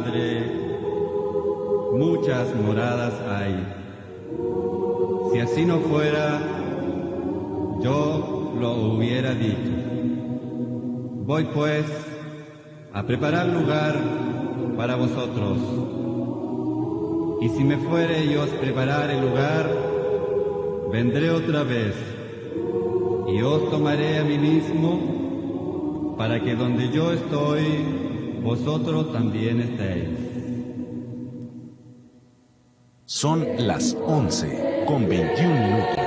Padre muchas moradas hay. Si así no fuera, yo lo hubiera dicho. Voy pues a preparar lugar para vosotros. Y si me fuere y os preparare el lugar, vendré otra vez y os tomaré a mí mismo, para que donde yo estoy, vosotros también estéis. Son las 11:21.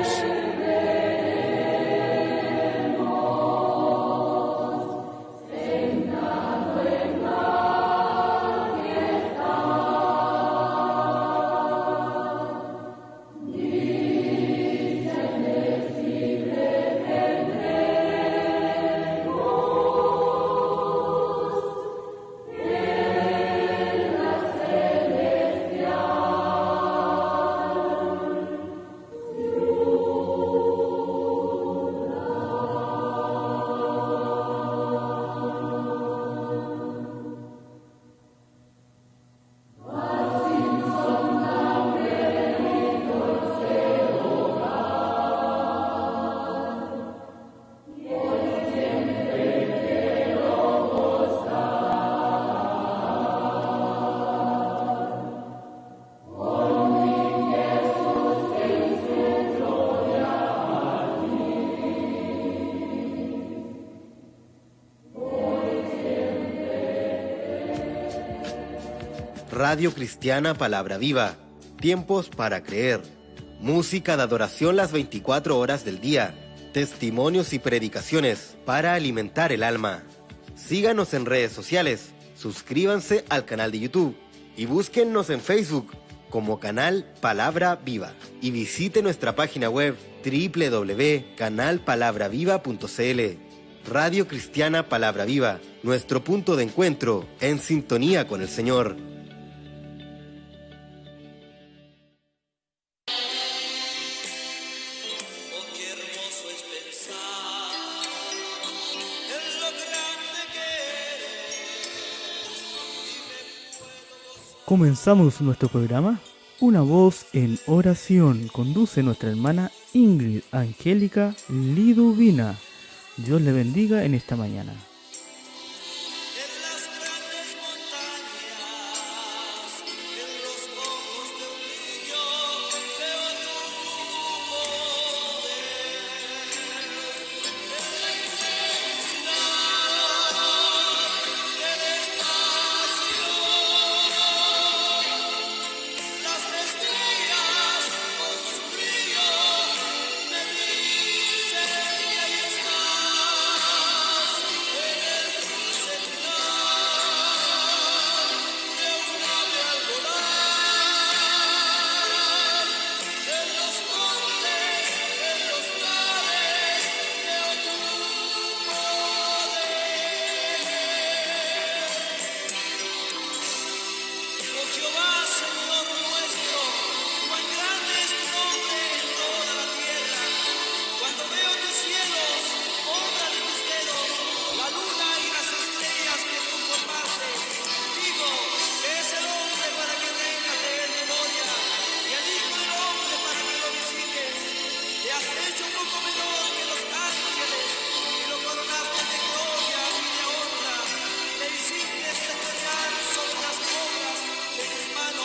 Radio Cristiana Palabra Viva, tiempos para creer, música de adoración las 24 horas del día, testimonios y predicaciones para alimentar el alma. Síganos en redes sociales, suscríbanse al canal de YouTube y búsquennos en Facebook como Canal Palabra Viva y visite nuestra página web www.canalpalabraviva.cl. Radio Cristiana Palabra Viva, nuestro punto de encuentro en sintonía con el Señor. Comenzamos nuestro programa. Una voz en oración conduce nuestra hermana Ingrid Angélica Liduvina. Dios le bendiga en esta mañana. Sobre las obras de tus manos.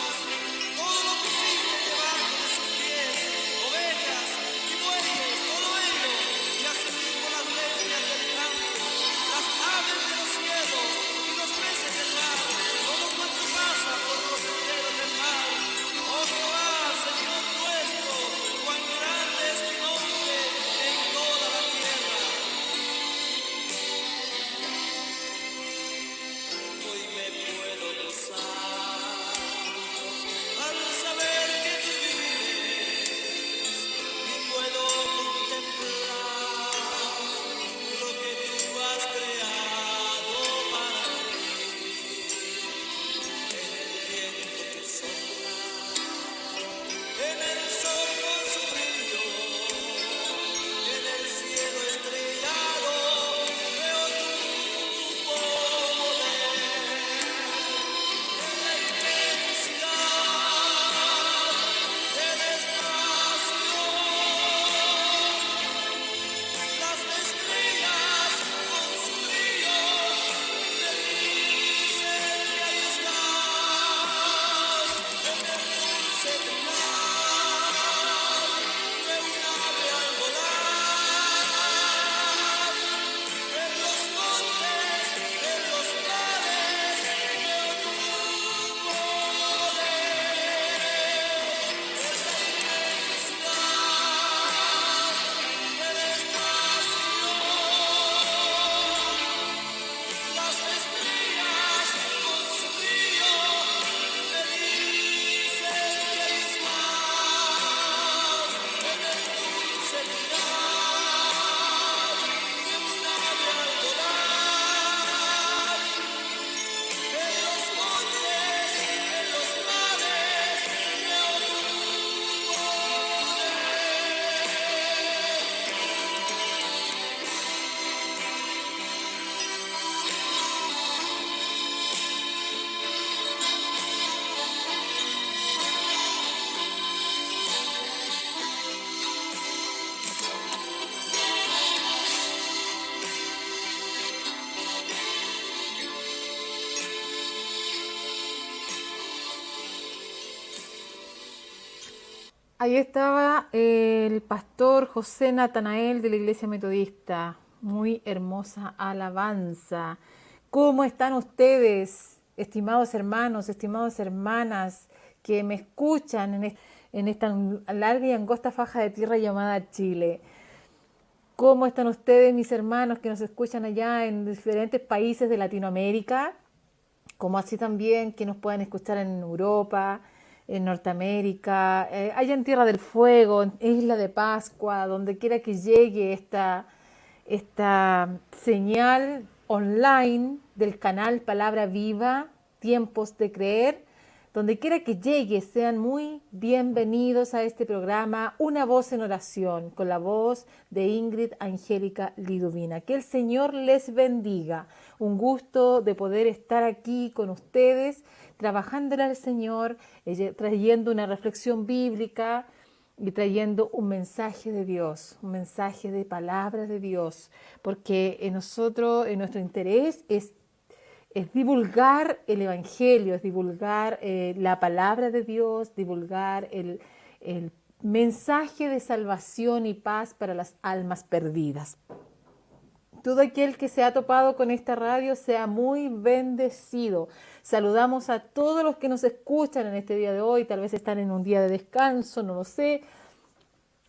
Ahí estaba el pastor José Natanael de la Iglesia Metodista. Muy hermosa alabanza. ¿Cómo están ustedes, estimados hermanos, estimadas hermanas, que me escuchan en esta larga y angosta faja de tierra llamada Chile? ¿Cómo están ustedes, mis hermanos, que nos escuchan allá en diferentes países de Latinoamérica? Como así también que nos puedan escuchar en Europa, en Norteamérica, allá en Tierra del Fuego, en Isla de Pascua, donde quiera que llegue esta señal online del canal Palabra Viva, Tiempos de Creer. Donde quiera que llegue, sean muy bienvenidos a este programa, Una Voz en Oración, con la voz de Ingrid Angélica Liduvina. Que el Señor les bendiga. Un gusto de poder estar aquí con ustedes, trabajándole al Señor, trayendo una reflexión bíblica y trayendo un mensaje de Dios, un mensaje de palabra de Dios, porque en nuestro interés es divulgar el Evangelio, es divulgar la palabra de Dios, divulgar el mensaje de salvación y paz para las almas perdidas. Todo aquel que se ha topado con esta radio sea muy bendecido. Saludamos a todos los que nos escuchan en este día de hoy, tal vez están en un día de descanso, no lo sé.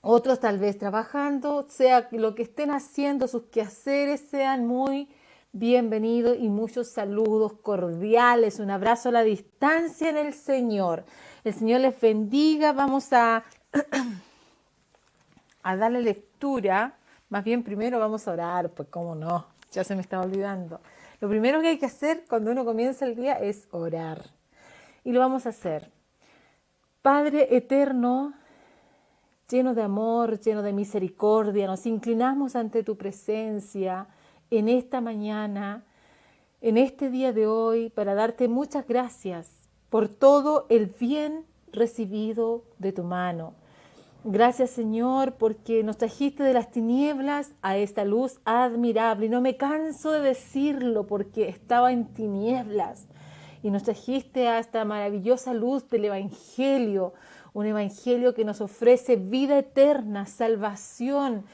Otros tal vez trabajando, sea lo que estén haciendo, sus quehaceres, sean muy bienvenidos y muchos saludos cordiales, un abrazo a la distancia en el Señor. El Señor les bendiga. Vamos a darle lectura. Más bien primero vamos a orar, pues cómo no, ya se me estaba olvidando. Lo primero que hay que hacer cuando uno comienza el día es orar. Y lo vamos a hacer. Padre eterno, lleno de amor, lleno de misericordia, nos inclinamos ante tu presencia en esta mañana, en este día de hoy, para darte muchas gracias por todo el bien recibido de tu mano. Gracias, Señor, porque nos trajiste de las tinieblas a esta luz admirable. Y no me canso de decirlo porque estaba en tinieblas. Y nos trajiste a esta maravillosa luz del Evangelio, un Evangelio que nos ofrece vida eterna, salvación,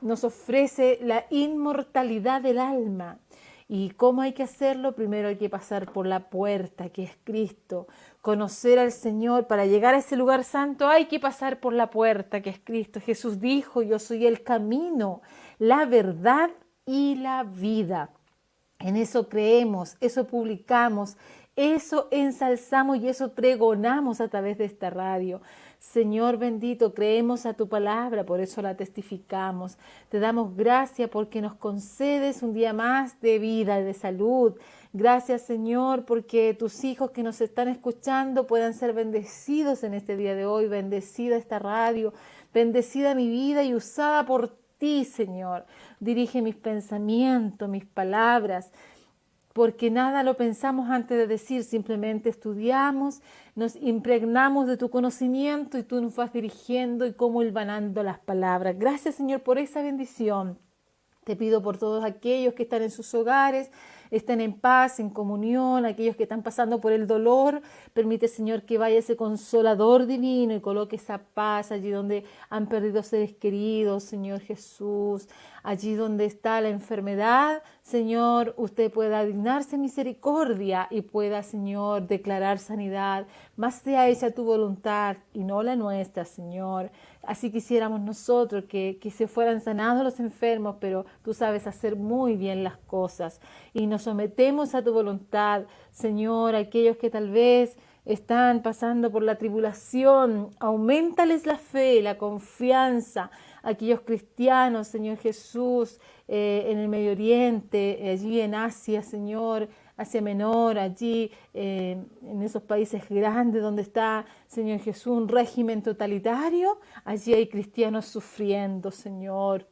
nos ofrece la inmortalidad del alma. ¿Y cómo hay que hacerlo? Primero hay que pasar por la puerta, que es Cristo. Conocer al Señor, para llegar a ese lugar santo hay que pasar por la puerta, que es Cristo. Jesús dijo, yo soy el camino, la verdad y la vida. En eso creemos, eso publicamos, eso ensalzamos y eso pregonamos a través de esta radio. Señor bendito, creemos a tu palabra, por eso la testificamos. Te damos gracias porque nos concedes un día más de vida y de salud. Gracias, Señor, porque tus hijos que nos están escuchando puedan ser bendecidos en este día de hoy. Bendecida esta radio, bendecida mi vida y usada por ti, Señor. Dirige mis pensamientos, mis palabras, porque nada lo pensamos antes de decir, simplemente estudiamos, nos impregnamos de tu conocimiento y tú nos vas dirigiendo y cómo hilvanando las palabras. Gracias, Señor, por esa bendición. Te pido por todos aquellos que están en sus hogares, estén en paz, en comunión, aquellos que están pasando por el dolor. Permite, Señor, que vaya ese consolador divino y coloque esa paz allí donde han perdido seres queridos, Señor Jesús. Allí donde está la enfermedad, Señor, usted pueda dignarse misericordia y pueda, Señor, declarar sanidad. Más sea hecha tu voluntad y no la nuestra, Señor. Así quisiéramos nosotros que se fueran sanados los enfermos, pero tú sabes hacer muy bien las cosas. Y nos sometemos a tu voluntad, Señor, aquellos que tal vez están pasando por la tribulación, auméntales la fe, la confianza. Aquellos cristianos, Señor Jesús, en el Medio Oriente, allí en Asia, Señor, Asia Menor, allí en esos países grandes donde está, Señor Jesús, un régimen totalitario, allí hay cristianos sufriendo, Señor.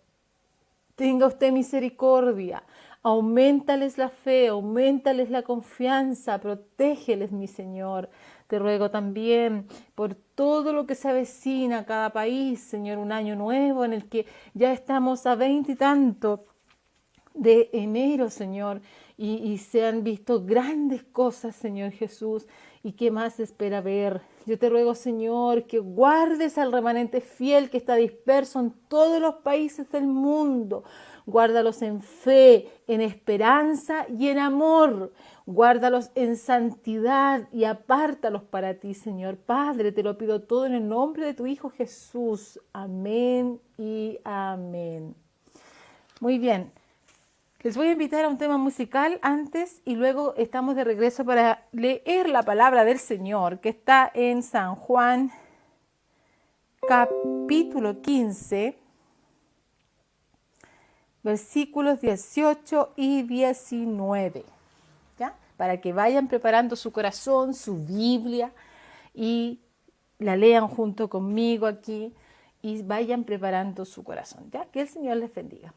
Tenga usted misericordia, auméntales la fe, auméntales la confianza, protégeles, mi Señor. Te ruego también por todo lo que se avecina a cada país, Señor, un año nuevo en el que ya estamos a 20 y tanto de enero, Señor, y se han visto grandes cosas, Señor Jesús, y qué más espera ver. Yo te ruego, Señor, que guardes al remanente fiel que está disperso en todos los países del mundo. Guárdalos en fe, en esperanza y en amor. Guárdalos en santidad y apártalos para ti, Señor. Padre, te lo pido todo en el nombre de tu Hijo Jesús. Amén y amén. Muy bien. Les voy a invitar a un tema musical antes y luego estamos de regreso para leer la palabra del Señor que está en San Juan capítulo 15, versículos 18 y 19. ¿Ya? Para que vayan preparando su corazón, su Biblia y la lean junto conmigo aquí y vayan preparando su corazón. ¿Ya? Que el Señor les bendiga.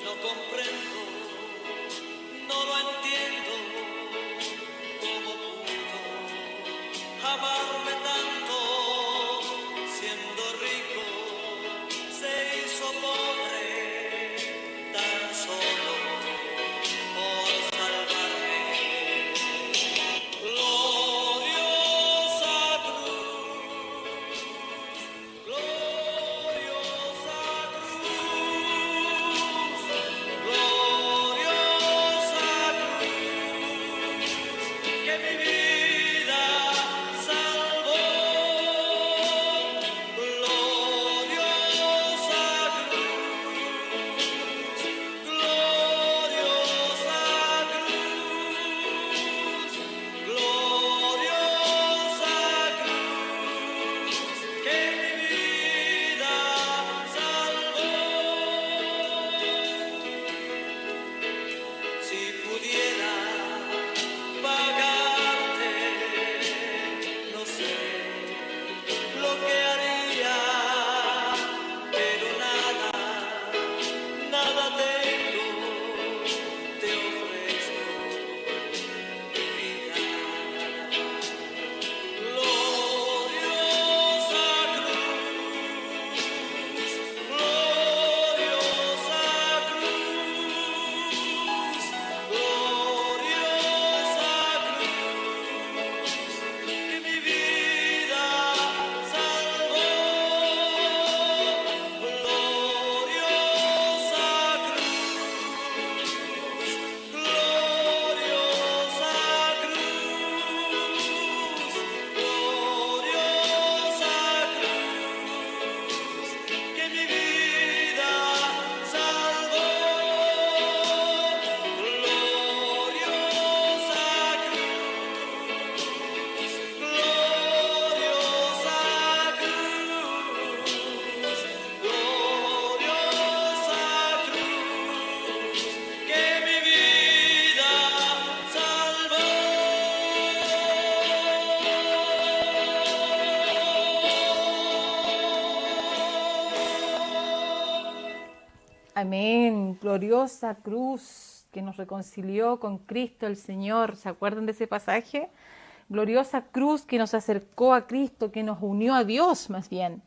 No comprendo, no lo entiendo, cómo pudo amarme tanto, siendo rico, se hizo pobre, tan solo por salvarme. Gloriosa cruz, gloriosa cruz. Gloriosa cruz que mi vida salvó. Gloriosa cruz, gloriosa cruz, gloriosa cruz que mi vida salvó. Si pudiera pagarte, no sé lo que haría, pero nada, nada tengo, te ofrezco mi vida. Gloriosa cruz, gloriosa cruz, gloriosa cruz que mi vida salvó. Gloriosa cruz, gloriosa cruz, gloriosa cruz que mi vida salvó. Gloriosa cruz, gloriosa cruz, gloriosa cruz que mi vida salvó. Amén. Gloriosa cruz que nos reconcilió con Cristo el Señor. ¿Se acuerdan de ese pasaje? Gloriosa cruz que nos acercó a Cristo, que nos unió a Dios más bien.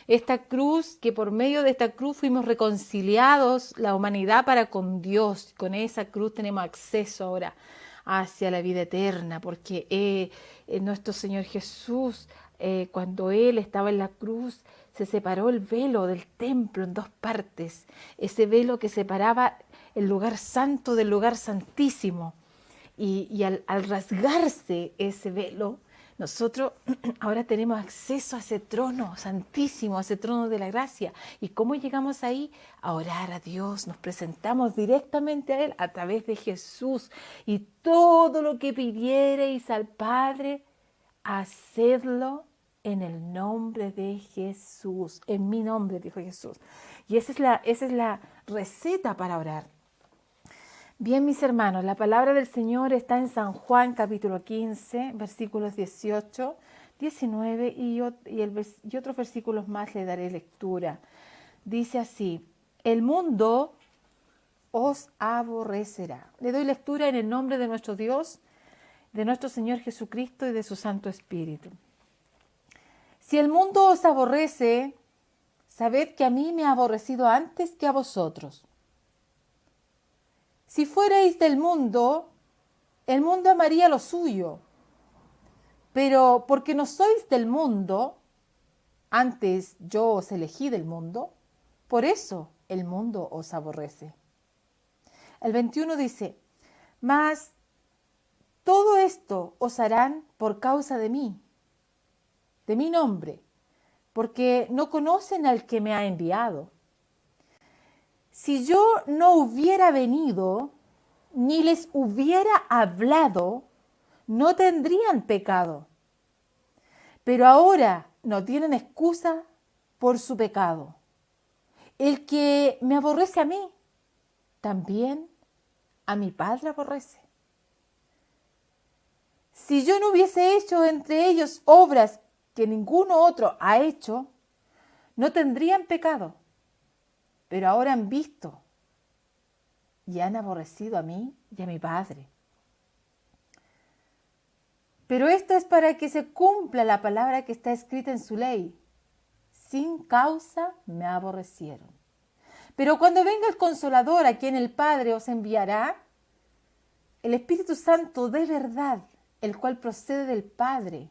Esta cruz, que por medio de esta cruz fuimos reconciliados la humanidad para con Dios. Con esa cruz tenemos acceso ahora hacia la vida eterna, porque nuestro Señor Jesús, cuando Él estaba en la cruz, se separó el velo del templo en dos partes, ese velo que separaba el lugar santo del lugar santísimo. Y al rasgarse ese velo, Nosotros ahora tenemos acceso a ese trono santísimo, a ese trono de la gracia. ¿Y cómo llegamos ahí? A orar a Dios. Nos presentamos directamente a Él a través de Jesús. Y todo lo que pidiereis al Padre, hacedlo en el nombre de Jesús. En mi nombre, dijo Jesús. Y esa es la receta para orar. Bien, mis hermanos, la palabra del Señor está en San Juan capítulo 15, versículos 18, 19 y otros versículos más le daré lectura. Dice así: el mundo os aborrecerá. Le doy lectura en el nombre de nuestro Dios, de nuestro Señor Jesucristo y de su Santo Espíritu. Si el mundo os aborrece, sabed que a mí me ha aborrecido antes que a vosotros. Si fuerais del mundo, el mundo amaría lo suyo. Pero porque no sois del mundo, antes yo os elegí del mundo, por eso el mundo os aborrece. El 21 dice: mas todo esto os harán por causa de mí, de mi nombre, porque no conocen al que me ha enviado. Si yo no hubiera venido, ni les hubiera hablado, no tendrían pecado. Pero ahora no tienen excusa por su pecado. El que me aborrece a mí, también a mi Padre aborrece. Si yo no hubiese hecho entre ellos obras que ninguno otro ha hecho, no tendrían pecado. Pero ahora han visto y han aborrecido a mí y a mi Padre. Pero esto es para que se cumpla la palabra que está escrita en su ley. Sin causa me aborrecieron. Pero cuando venga el Consolador, a quien el Padre os enviará, el Espíritu Santo de verdad, el cual procede del Padre,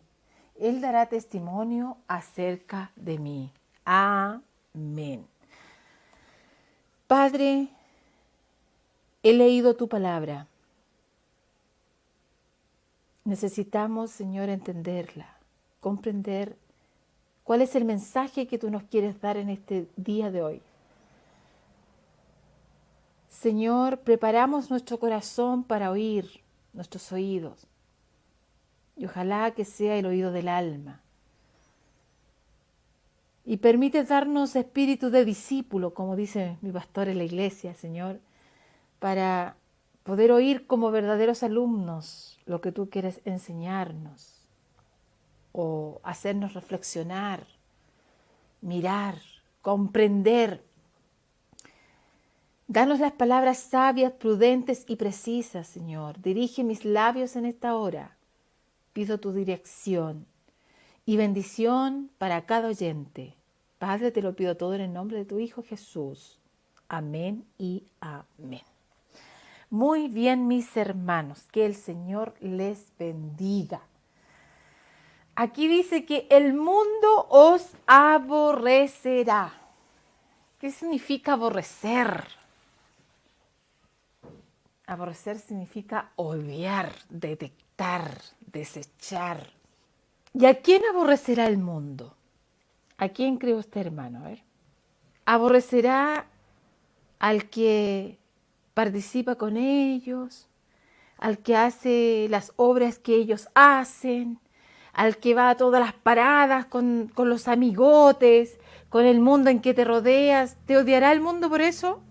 Él dará testimonio acerca de mí. Amén. Padre, he leído tu palabra. Necesitamos, Señor, entenderla, comprender cuál es el mensaje que tú nos quieres dar en este día de hoy. Señor, preparamos nuestro corazón para oír, nuestros oídos, y ojalá que sea el oído del alma. Y permite darnos espíritu de discípulo, como dice mi pastor en la iglesia, Señor, para poder oír como verdaderos alumnos lo que tú quieres enseñarnos o hacernos reflexionar, mirar, comprender. Danos las palabras sabias, prudentes y precisas, Señor. Dirige mis labios en esta hora. Pido tu dirección y bendición para cada oyente. Padre, te lo pido todo en el nombre de tu Hijo Jesús. Amén y amén. Muy bien, mis hermanos, que el Señor les bendiga. Aquí dice que el mundo os aborrecerá. ¿Qué significa aborrecer? Aborrecer significa odiar, detestar, desechar. ¿Y a quién aborrecerá el mundo? ¿A quién cree usted, hermano? A ver. Aborrecerá al que participa con ellos, al que hace las obras que ellos hacen, al que va a todas las paradas con los amigotes, con el mundo en que te rodeas. ¿Te odiará el mundo por eso?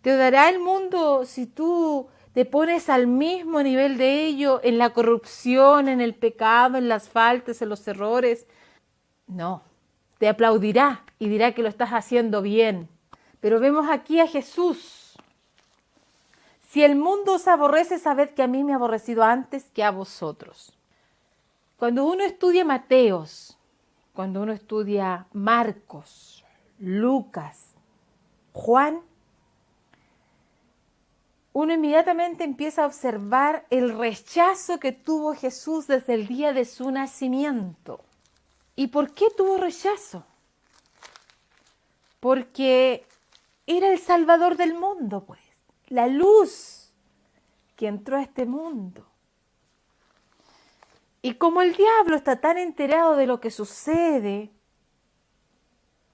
¿Te odiará el mundo si tú te pones al mismo nivel de ello en la corrupción, en el pecado, en las faltas, en los errores? No, te aplaudirá y dirá que lo estás haciendo bien. Pero vemos aquí a Jesús. Si el mundo os aborrece, sabed que a mí me ha aborrecido antes que a vosotros. Cuando uno estudia Mateos, cuando uno estudia Marcos, Lucas, Juan, uno inmediatamente empieza a observar el rechazo que tuvo Jesús desde el día de su nacimiento. ¿Y por qué tuvo rechazo? Porque era el Salvador del mundo, pues, la luz que entró a este mundo. Y como el diablo está tan enterado de lo que sucede,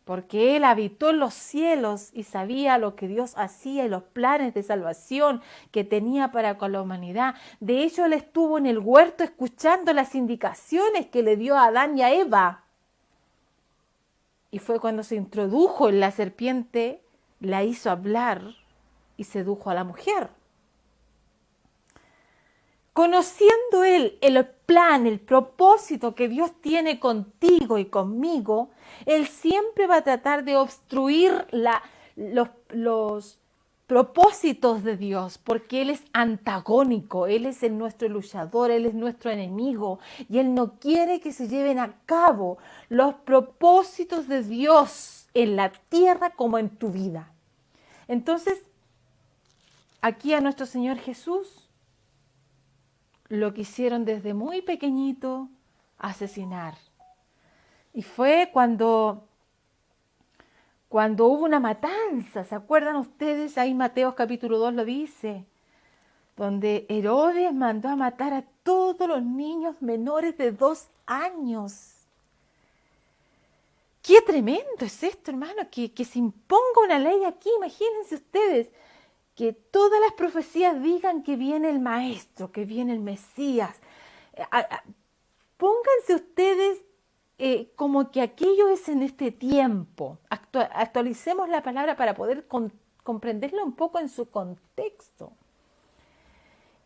porque él habitó en los cielos y sabía lo que Dios hacía y los planes de salvación que tenía para con la humanidad. De hecho, él estuvo en el huerto escuchando las indicaciones que le dio a Adán y a Eva. Y fue cuando se introdujo en la serpiente, la hizo hablar y sedujo a la mujer. Conociendo él el plan, el propósito que Dios tiene contigo y conmigo, él siempre va a tratar de obstruir los propósitos de Dios, porque él es antagónico, él es nuestro luchador, él es nuestro enemigo, y él no quiere que se lleven a cabo los propósitos de Dios en la tierra como en tu vida. Entonces, aquí a nuestro Señor Jesús lo quisieron desde muy pequeñito asesinar. Y fue cuando hubo una matanza, ¿se acuerdan ustedes? Ahí Mateo capítulo 2 lo dice, donde Herodes mandó a matar a todos los niños menores de 2 años. Qué tremendo es esto, hermano, que se imponga una ley aquí, imagínense ustedes, que todas las profecías digan que viene el Maestro, que viene el Mesías. Pónganse ustedes como que aquello es en este tiempo. Actualicemos la palabra para poder comprenderla un poco en su contexto.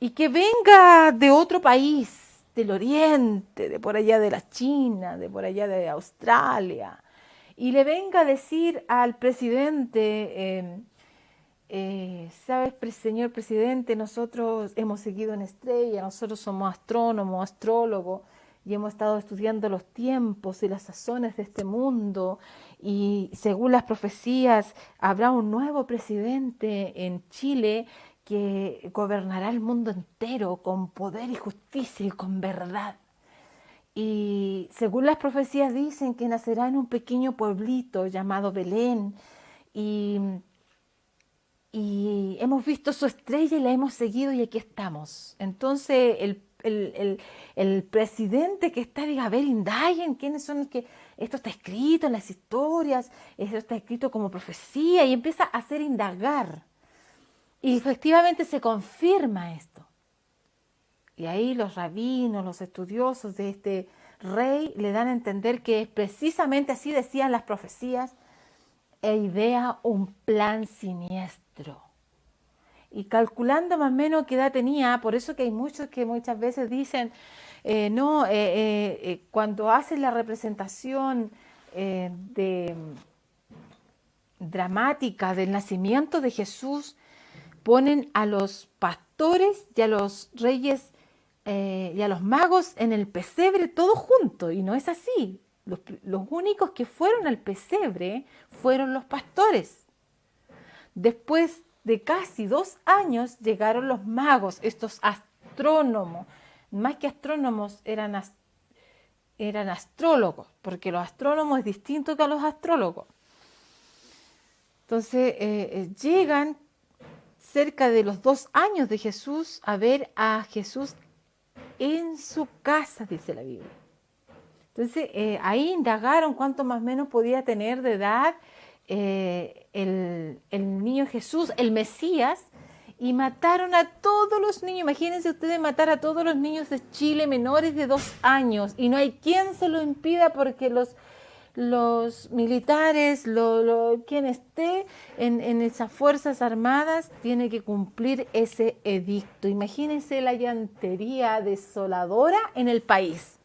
Y que venga de otro país, del Oriente, de por allá de la China, de por allá de Australia, y le venga a decir al presidente... sabes, señor presidente, nosotros hemos seguido una estrella, nosotros somos astrónomos, astrólogos, y hemos estado estudiando los tiempos y las sazones de este mundo, y según las profecías habrá un nuevo presidente en Chile que gobernará el mundo entero con poder y justicia y con verdad. Y según las profecías dicen que nacerá en un pequeño pueblito llamado Belén, y hemos visto su estrella y la hemos seguido y aquí estamos. Entonces el presidente que está, diga, a ver, indaguen quiénes son los que... Esto está escrito en las historias, esto está escrito como profecía, y empieza a hacer indagar. Y efectivamente se confirma esto. Y ahí los rabinos, los estudiosos de este rey le dan a entender que precisamente así decían las profecías, e idea un plan siniestro. Y calculando más o menos qué edad tenía, por eso que hay muchos que muchas veces dicen, cuando hacen la representación dramática del nacimiento de Jesús, ponen a los pastores y a los reyes y a los magos en el pesebre todos juntos, y no es así. Los únicos que fueron al pesebre fueron los pastores. Después de casi 2 años llegaron los magos, estos astrónomos. Más que astrónomos eran astrólogos, porque los astrónomos es distinto que a los astrólogos. Entonces llegan cerca de los 2 años de Jesús a ver a Jesús en su casa, dice la Biblia. Entonces, ahí indagaron cuánto más o menos podía tener de edad el niño Jesús, el Mesías, y mataron a todos los niños. Imagínense ustedes matar a todos los niños de Chile menores de 2 años, y no hay quien se lo impida porque los militares, quien esté en esas fuerzas armadas, tiene que cumplir ese edicto. Imagínense la llantería desoladora en el país.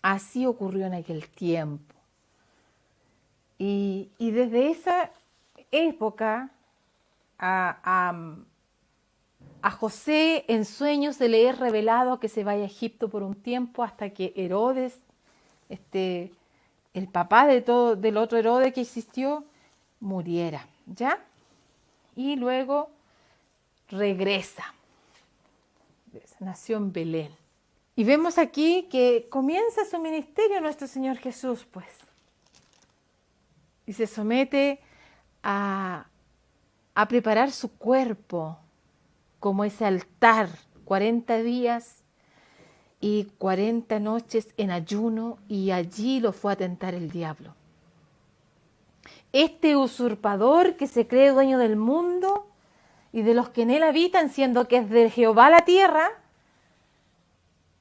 Así ocurrió en aquel tiempo. Y desde esa época a José en sueños se le es revelado que se vaya a Egipto por un tiempo hasta que Herodes, el papá del otro Herodes que existió, muriera, ¿ya? Y luego regresa. Nació en Belén. Y vemos aquí que comienza su ministerio nuestro Señor Jesús, pues. Y se somete a preparar su cuerpo como ese altar, 40 días, y 40 noches en ayuno, y allí lo fue a tentar el diablo. Este usurpador que se cree dueño del mundo y de los que en él habitan, siendo que es de Jehová la tierra,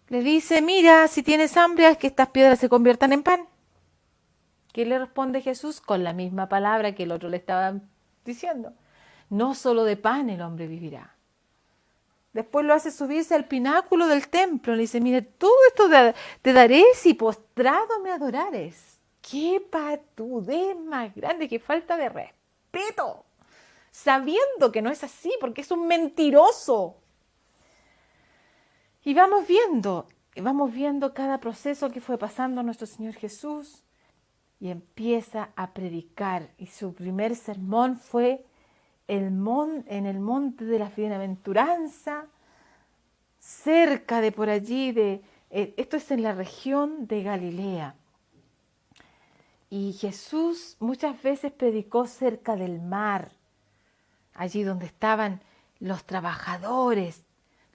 le dice, mira, si tienes hambre, haz que estas piedras se conviertan en pan. ¿Qué le responde Jesús? Con la misma palabra que el otro le estaba diciendo. No solo de pan el hombre vivirá. Después lo hace subirse al pináculo del templo. Le dice, mire, todo esto te daré si postrado me adorares. ¡Qué patudez más grande! ¡Qué falta de respeto! Sabiendo que no es así, porque es un mentiroso. Y vamos viendo cada proceso que fue pasando a nuestro Señor Jesús. Y empieza a predicar. Y su primer sermón fue en el monte de la bienaventuranza, cerca de por allí, esto es en la región de Galilea. Y Jesús muchas veces predicó cerca del mar, allí donde estaban los trabajadores,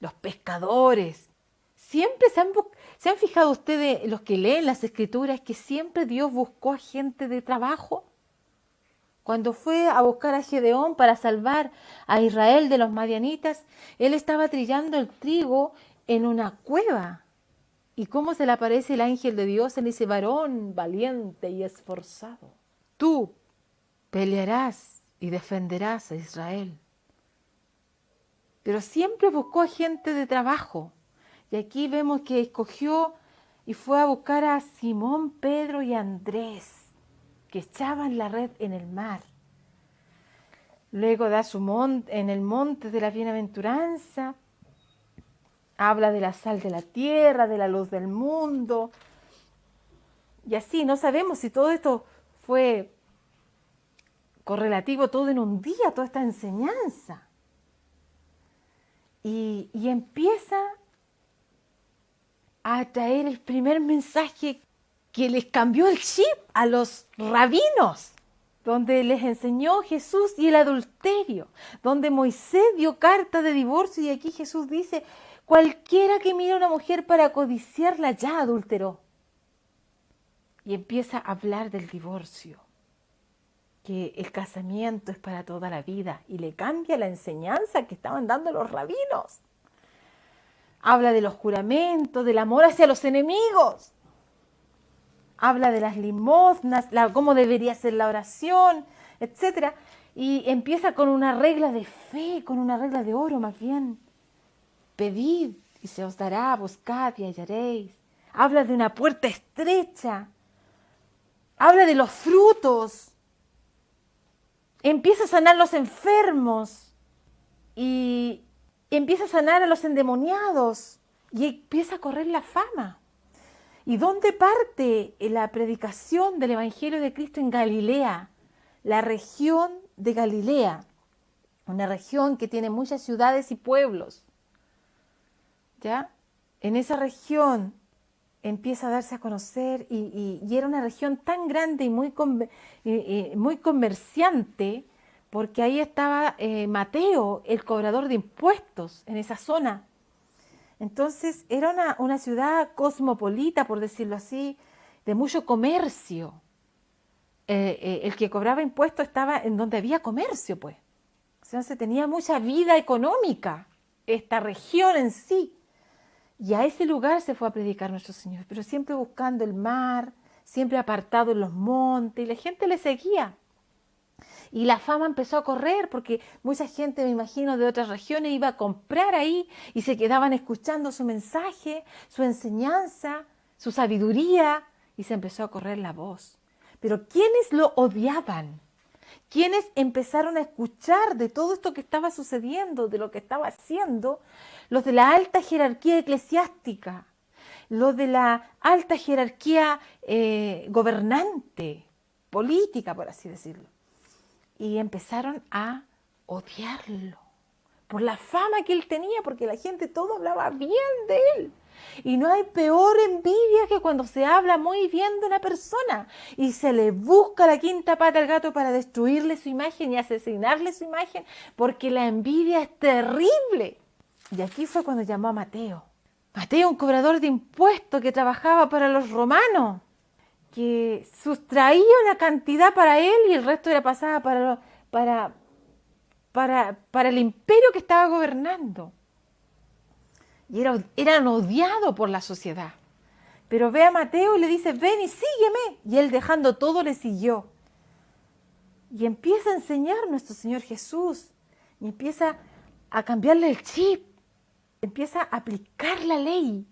los pescadores. Siempre se han fijado ustedes, los que leen las Escrituras, que siempre Dios buscó a gente de trabajo. Cuando fue a buscar a Gedeón para salvar a Israel de los madianitas, él estaba trillando el trigo en una cueva. ¿Y cómo se le aparece el ángel de Dios? Él dice, varón valiente y esforzado, tú pelearás y defenderás a Israel. Pero siempre buscó a gente de trabajo. Y aquí vemos que escogió y fue a buscar a Simón, Pedro y Andrés, que echaban la red en el mar. Luego da en el monte de la bienaventuranza, habla de la sal de la tierra, de la luz del mundo. Y así, no sabemos si todo esto fue correlativo todo en un día, toda esta enseñanza. Y empieza a traer el primer mensaje que les cambió el chip a los rabinos, donde les enseñó Jesús y el adulterio, donde Moisés dio carta de divorcio y aquí Jesús dice, cualquiera que mire a una mujer para codiciarla ya adulteró. Y empieza a hablar del divorcio, que el casamiento es para toda la vida y le cambia la enseñanza que estaban dando los rabinos. Habla de los juramentos, del amor hacia los enemigos. Habla de las limosnas, cómo debería ser la oración, etc. Y empieza con una regla de fe, con una regla de oro más bien. Pedid y se os dará, buscad y hallaréis. Habla de una puerta estrecha. Habla de los frutos. Empieza a sanar los enfermos. Y empieza a sanar a los endemoniados. Y empieza a correr la fama. ¿Y dónde parte la predicación del Evangelio de Cristo? En Galilea, la región de Galilea, una región que tiene muchas ciudades y pueblos. ¿Ya? En esa región empieza a darse a conocer y era una región tan grande y muy comerciante, porque ahí estaba Mateo, el cobrador de impuestos, en esa zona. Entonces era una ciudad cosmopolita, por decirlo así, de mucho comercio. El que cobraba impuestos estaba en donde había comercio, pues. Entonces tenía mucha vida económica, esta región en sí. Y a ese lugar se fue a predicar nuestro Señor, pero siempre buscando el mar, siempre apartado en los montes, y la gente le seguía. Y la fama empezó a correr porque mucha gente, me imagino, de otras regiones iba a comprar ahí y se quedaban escuchando su mensaje, su enseñanza, su sabiduría, y se empezó a correr la voz. Pero ¿quiénes lo odiaban? ¿Quiénes empezaron a escuchar de todo esto que estaba sucediendo, de lo que estaba haciendo? Los de la alta jerarquía eclesiástica, los de la alta jerarquía gobernante, política, por así decirlo. Y empezaron a odiarlo por la fama que él tenía, porque la gente todo hablaba bien de él. Y no hay peor envidia que cuando se habla muy bien de una persona y se le busca la quinta pata al gato para destruirle su imagen y asesinarle su imagen, porque la envidia es terrible. Y aquí fue cuando llamó a Mateo Mateo, un cobrador de impuestos que trabajaba para los romanos, que sustraía una cantidad para él y el resto era pasada para el imperio que estaba gobernando. Y eran odiados por la sociedad. Pero ve a Mateo y le dice, ven y sígueme. Y él, dejando todo, le siguió. Y empieza a enseñar nuestro Señor Jesús. Y empieza a cambiarle el chip. Empieza a aplicar la ley,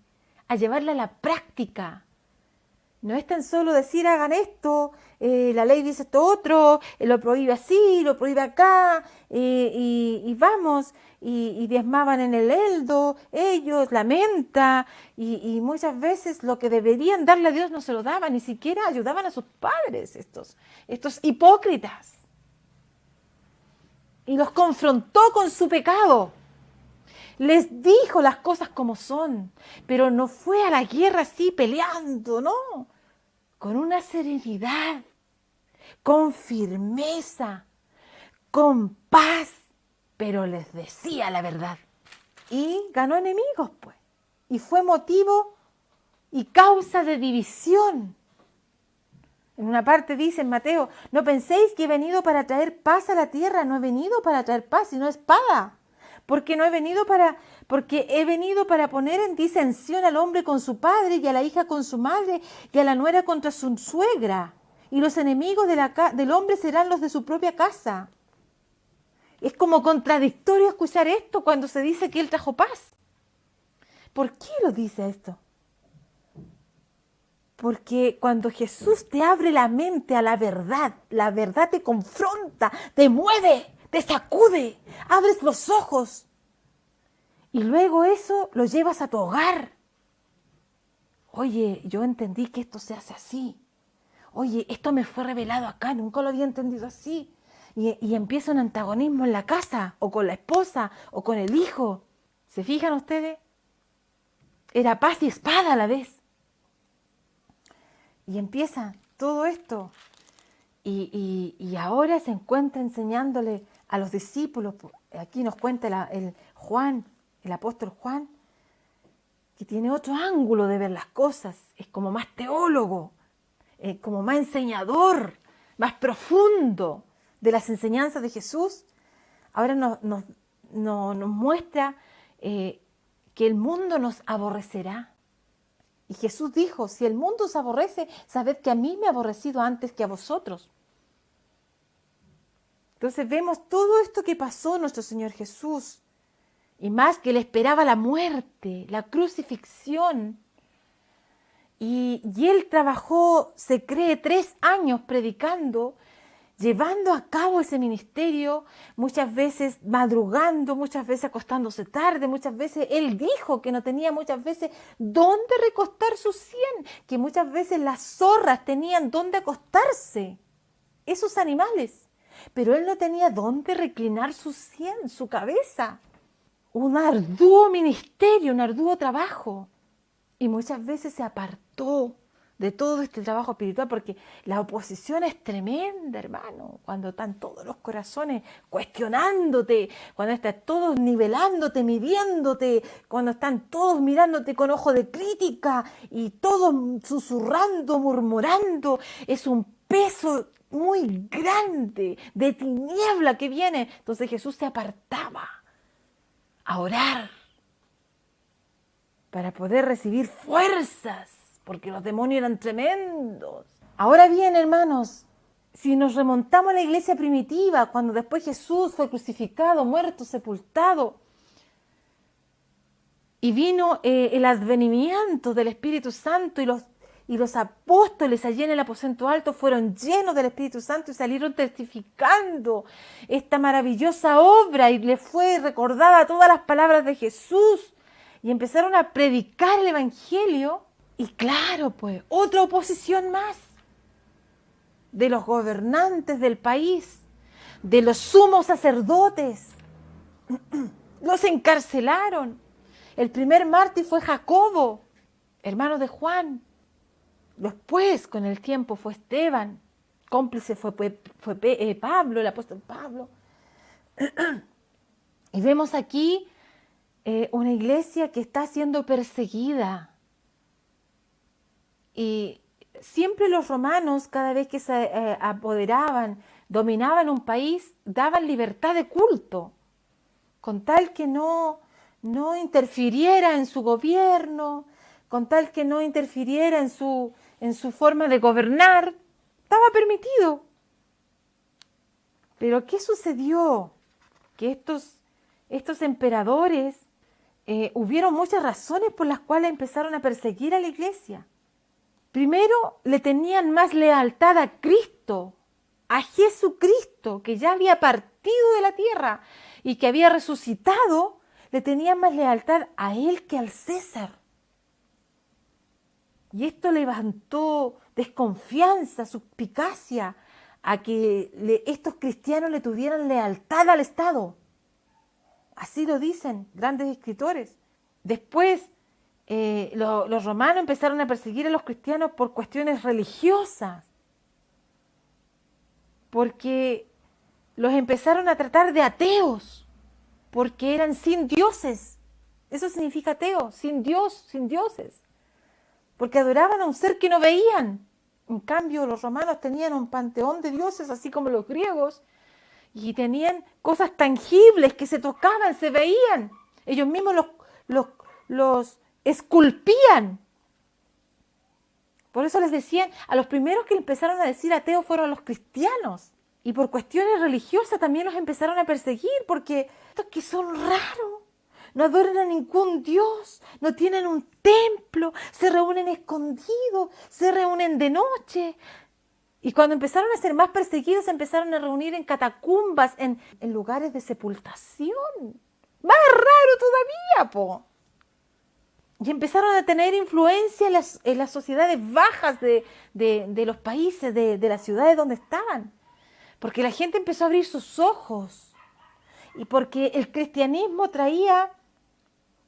a llevarla a la práctica. No es tan solo decir, hagan esto, la ley dice esto otro, lo prohíbe así, lo prohíbe acá, y vamos, y diezmaban en el eldo, ellos, la menta, y muchas veces lo que deberían darle a Dios no se lo daban, ni siquiera ayudaban a sus padres, estos hipócritas. Y los confrontó con su pecado. Les dijo las cosas como son, pero no fue a la guerra así peleando, no, con una serenidad, con firmeza, con paz, pero les decía la verdad. Y ganó enemigos, pues, y fue motivo y causa de división. En una parte dice en Mateo, no penséis que he venido para traer paz a la tierra, no he venido para traer paz, sino espada. Porque he venido para poner en disensión al hombre con su padre y a la hija con su madre y a la nuera contra su suegra. Y los enemigos del hombre serán los de su propia casa. Es como contradictorio escuchar esto cuando se dice que él trajo paz. ¿Por qué lo dice esto? Porque cuando Jesús te abre la mente a la verdad te confronta, te mueve, te sacude, abres los ojos y luego eso lo llevas a tu hogar. Oye, yo entendí que esto se hace así. Oye, esto me fue revelado acá, nunca lo había entendido así. Y empieza un antagonismo en la casa, o con la esposa, o con el hijo. ¿Se fijan ustedes? Era paz y espada a la vez. Y empieza todo esto. Y ahora se encuentra enseñándole a los discípulos. Aquí nos cuenta el apóstol Juan, que tiene otro ángulo de ver las cosas. Es como más teólogo, como más enseñador, más profundo de las enseñanzas de Jesús. Ahora nos muestra que el mundo nos aborrecerá. Y Jesús dijo, si el mundo os aborrece, sabed que a mí me ha aborrecido antes que a vosotros. Entonces vemos todo esto que pasó nuestro Señor Jesús. Y más que le esperaba la muerte, la crucifixión. Y él trabajó, se cree, 3 años predicando, llevando a cabo ese ministerio, muchas veces madrugando, muchas veces acostándose tarde, muchas veces él dijo que no tenía muchas veces dónde recostar su sien, que muchas veces las zorras tenían dónde acostarse, esos animales, pero él no tenía dónde reclinar su sien, su cabeza. Un arduo ministerio, un arduo trabajo, y muchas veces se apartó de todo este trabajo espiritual, porque la oposición es tremenda, hermano, cuando están todos los corazones cuestionándote, cuando están todos nivelándote, midiéndote, cuando están todos mirándote con ojo de crítica y todos susurrando, murmurando, es un peso muy grande de tiniebla que viene. Entonces Jesús se apartaba a orar para poder recibir fuerzas, porque los demonios eran tremendos. Ahora bien, hermanos, si nos remontamos a la iglesia primitiva, cuando después Jesús fue crucificado, muerto, sepultado, y vino el advenimiento del Espíritu Santo, y los apóstoles allí en el aposento alto fueron llenos del Espíritu Santo y salieron testificando esta maravillosa obra, y les fue recordada todas las palabras de Jesús, y empezaron a predicar el Evangelio. Y claro, pues, otra oposición más de los gobernantes del país, de los sumos sacerdotes. Los encarcelaron. El primer mártir fue Jacobo, hermano de Juan. Después, con el tiempo, fue Esteban. Cómplice fue Pablo, el apóstol Pablo. Y vemos aquí una iglesia que está siendo perseguida. Y siempre los romanos, cada vez que se apoderaban, dominaban un país, daban libertad de culto, con tal que no interfiriera en su gobierno, con tal que no interfiriera en su forma de gobernar, estaba permitido. Pero ¿qué sucedió? Que estos emperadores, hubieron muchas razones por las cuales empezaron a perseguir a la iglesia. Primero, le tenían más lealtad a Cristo, a Jesucristo, que ya había partido de la tierra y que había resucitado. Le tenían más lealtad a él que al César. Y esto levantó desconfianza, suspicacia, a que estos cristianos le tuvieran lealtad al Estado. Así lo dicen grandes escritores. Después, los romanos empezaron a perseguir a los cristianos por cuestiones religiosas, porque los empezaron a tratar de ateos, porque eran sin dioses. Eso significa ateo, sin Dios, sin dioses, porque adoraban a un ser que no veían. En cambio, los romanos tenían un panteón de dioses, así como los griegos, y tenían cosas tangibles que se tocaban, se veían. Ellos mismos los esculpían. Por eso les decían, a los primeros que empezaron a decir ateos fueron los cristianos. Y por cuestiones religiosas también los empezaron a perseguir, porque estos que son raros, no adoran a ningún dios, no tienen un templo, se reúnen escondidos, se reúnen de noche. Y cuando empezaron a ser más perseguidos, se empezaron a reunir en catacumbas, en lugares de sepultación. Más raro todavía, po. Y empezaron a tener influencia en las sociedades bajas de los países, de las ciudades donde estaban. Porque la gente empezó a abrir sus ojos. Y porque el cristianismo traía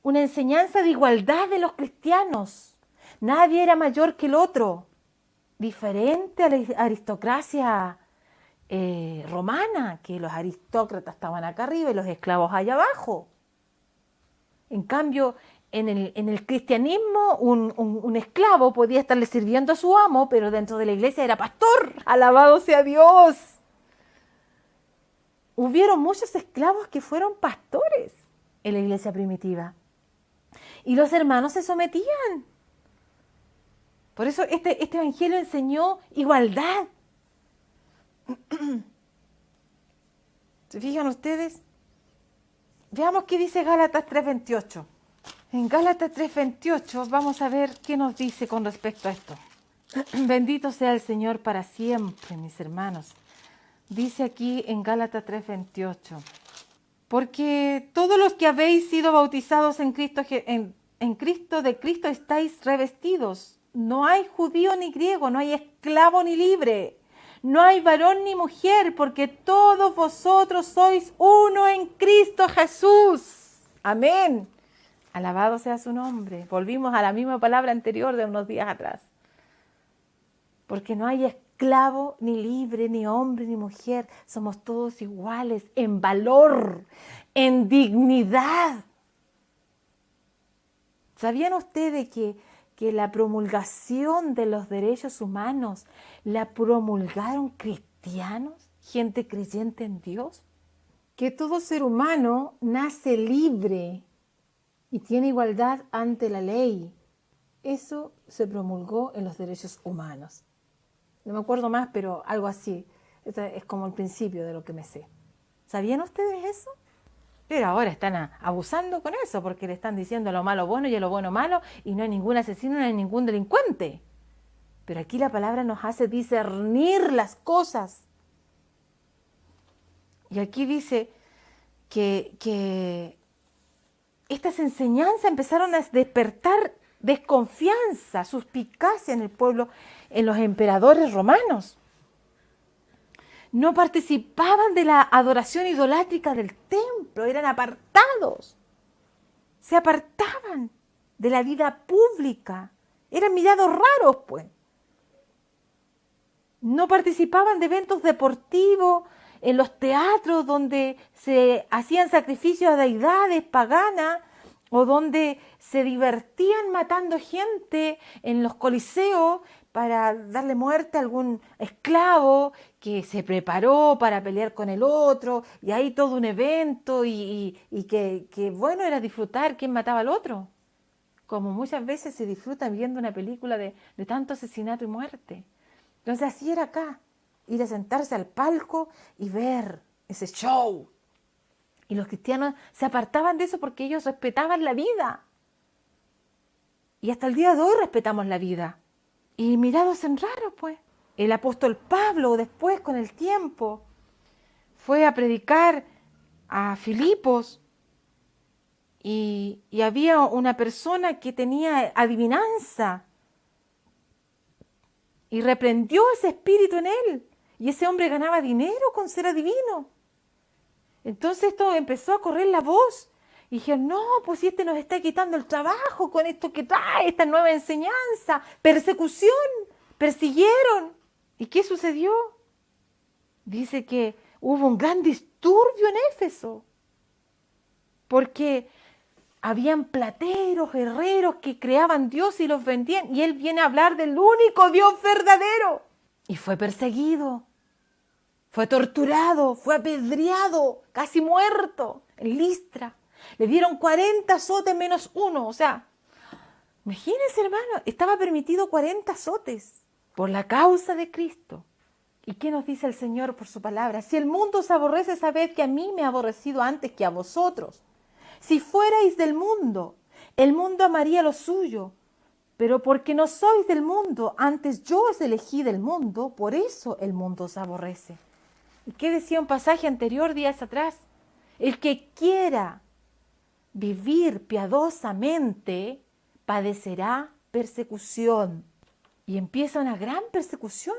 una enseñanza de igualdad de los cristianos. Nadie era mayor que el otro. Diferente a la aristocracia romana, que los aristócratas estaban acá arriba y los esclavos allá abajo. En cambio, en el cristianismo, un esclavo podía estarle sirviendo a su amo, pero dentro de la iglesia era pastor. ¡Alabado sea Dios! Hubieron muchos esclavos que fueron pastores en la iglesia primitiva. Y los hermanos se sometían. Por eso este evangelio enseñó igualdad. ¿Se fijan ustedes? Veamos qué dice Gálatas 3:28. En Gálatas 3:28 vamos a ver qué nos dice con respecto a esto. Bendito sea el Señor para siempre, mis hermanos. Dice aquí en Gálatas 3:28. Porque todos los que habéis sido bautizados en Cristo, de Cristo estáis revestidos. No hay judío ni griego, no hay esclavo ni libre, no hay varón ni mujer, porque todos vosotros sois uno en Cristo Jesús. Amén. Alabado sea su nombre. Volvimos a la misma palabra anterior de unos días atrás. Porque no hay esclavo ni libre, ni hombre ni mujer. Somos todos iguales en valor, en dignidad. ¿Sabían ustedes que la promulgación de los derechos humanos la promulgaron cristianos, gente creyente en Dios? Que todo ser humano nace libre y tiene igualdad ante la ley. Eso se promulgó en los derechos humanos. No me acuerdo más, pero algo así. Es como el principio de lo que me sé. ¿Sabían ustedes eso? Pero ahora están abusando con eso, porque le están diciendo a lo malo bueno y a lo bueno malo, y no hay ningún asesino, no hay ningún delincuente. Pero aquí la palabra nos hace discernir las cosas. Y aquí dice que estas enseñanzas empezaron a despertar desconfianza, suspicacia en el pueblo, en los emperadores romanos. No participaban de la adoración idolátrica del templo, eran apartados. Se apartaban de la vida pública, eran mirados raros, pues. No participaban de eventos deportivos, en los teatros donde se hacían sacrificios a deidades paganas, o donde se divertían matando gente en los coliseos para darle muerte a algún esclavo que se preparó para pelear con el otro, y ahí todo un evento, y que bueno era disfrutar quién mataba al otro, como muchas veces se disfruta viendo una película de tanto asesinato y muerte. Entonces así era acá, ir a sentarse al palco y ver ese show. Y los cristianos se apartaban de eso porque ellos respetaban la vida. Y hasta el día de hoy respetamos la vida. Y mirados en raro, pues. El apóstol Pablo, después, con el tiempo, fue a predicar a Filipos y había una persona que tenía adivinanza y reprendió ese espíritu en él. Y ese hombre ganaba dinero con ser adivino. Entonces esto empezó a correr la voz. Y dijeron, no, pues si este nos está quitando el trabajo con esto que trae, esta nueva enseñanza. Persecución, persiguieron. ¿Y qué sucedió? Dice que hubo un gran disturbio en Éfeso. Porque habían plateros, herreros que creaban dioses y los vendían. Y él viene a hablar del único Dios verdadero. Y fue perseguido. Fue torturado, fue apedreado, casi muerto en Listra. Le dieron 40 azotes menos 1. O sea, imagínense, hermano, estaba permitido 40 azotes por la causa de Cristo. ¿Y qué nos dice el Señor por su palabra? Si el mundo os aborrece, sabed que a mí me ha aborrecido antes que a vosotros. Si fuerais del mundo, el mundo amaría lo suyo. Pero porque no sois del mundo, antes yo os elegí del mundo, por eso el mundo os aborrece. ¿Y qué decía un pasaje anterior días atrás? El que quiera vivir piadosamente padecerá persecución. Y empieza una gran persecución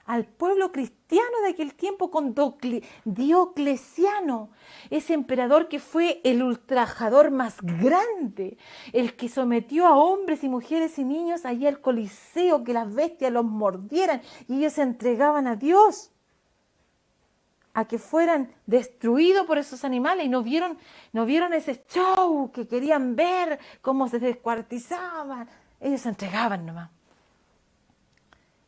al pueblo cristiano de aquel tiempo con Diocleciano, ese emperador que fue el ultrajador más grande, el que sometió a hombres y mujeres y niños allí al Coliseo, que las bestias los mordieran y ellos se entregaban a Dios, a que fueran destruidos por esos animales, y no vieron ese show que querían ver, cómo se descuartizaban. Ellos se entregaban nomás.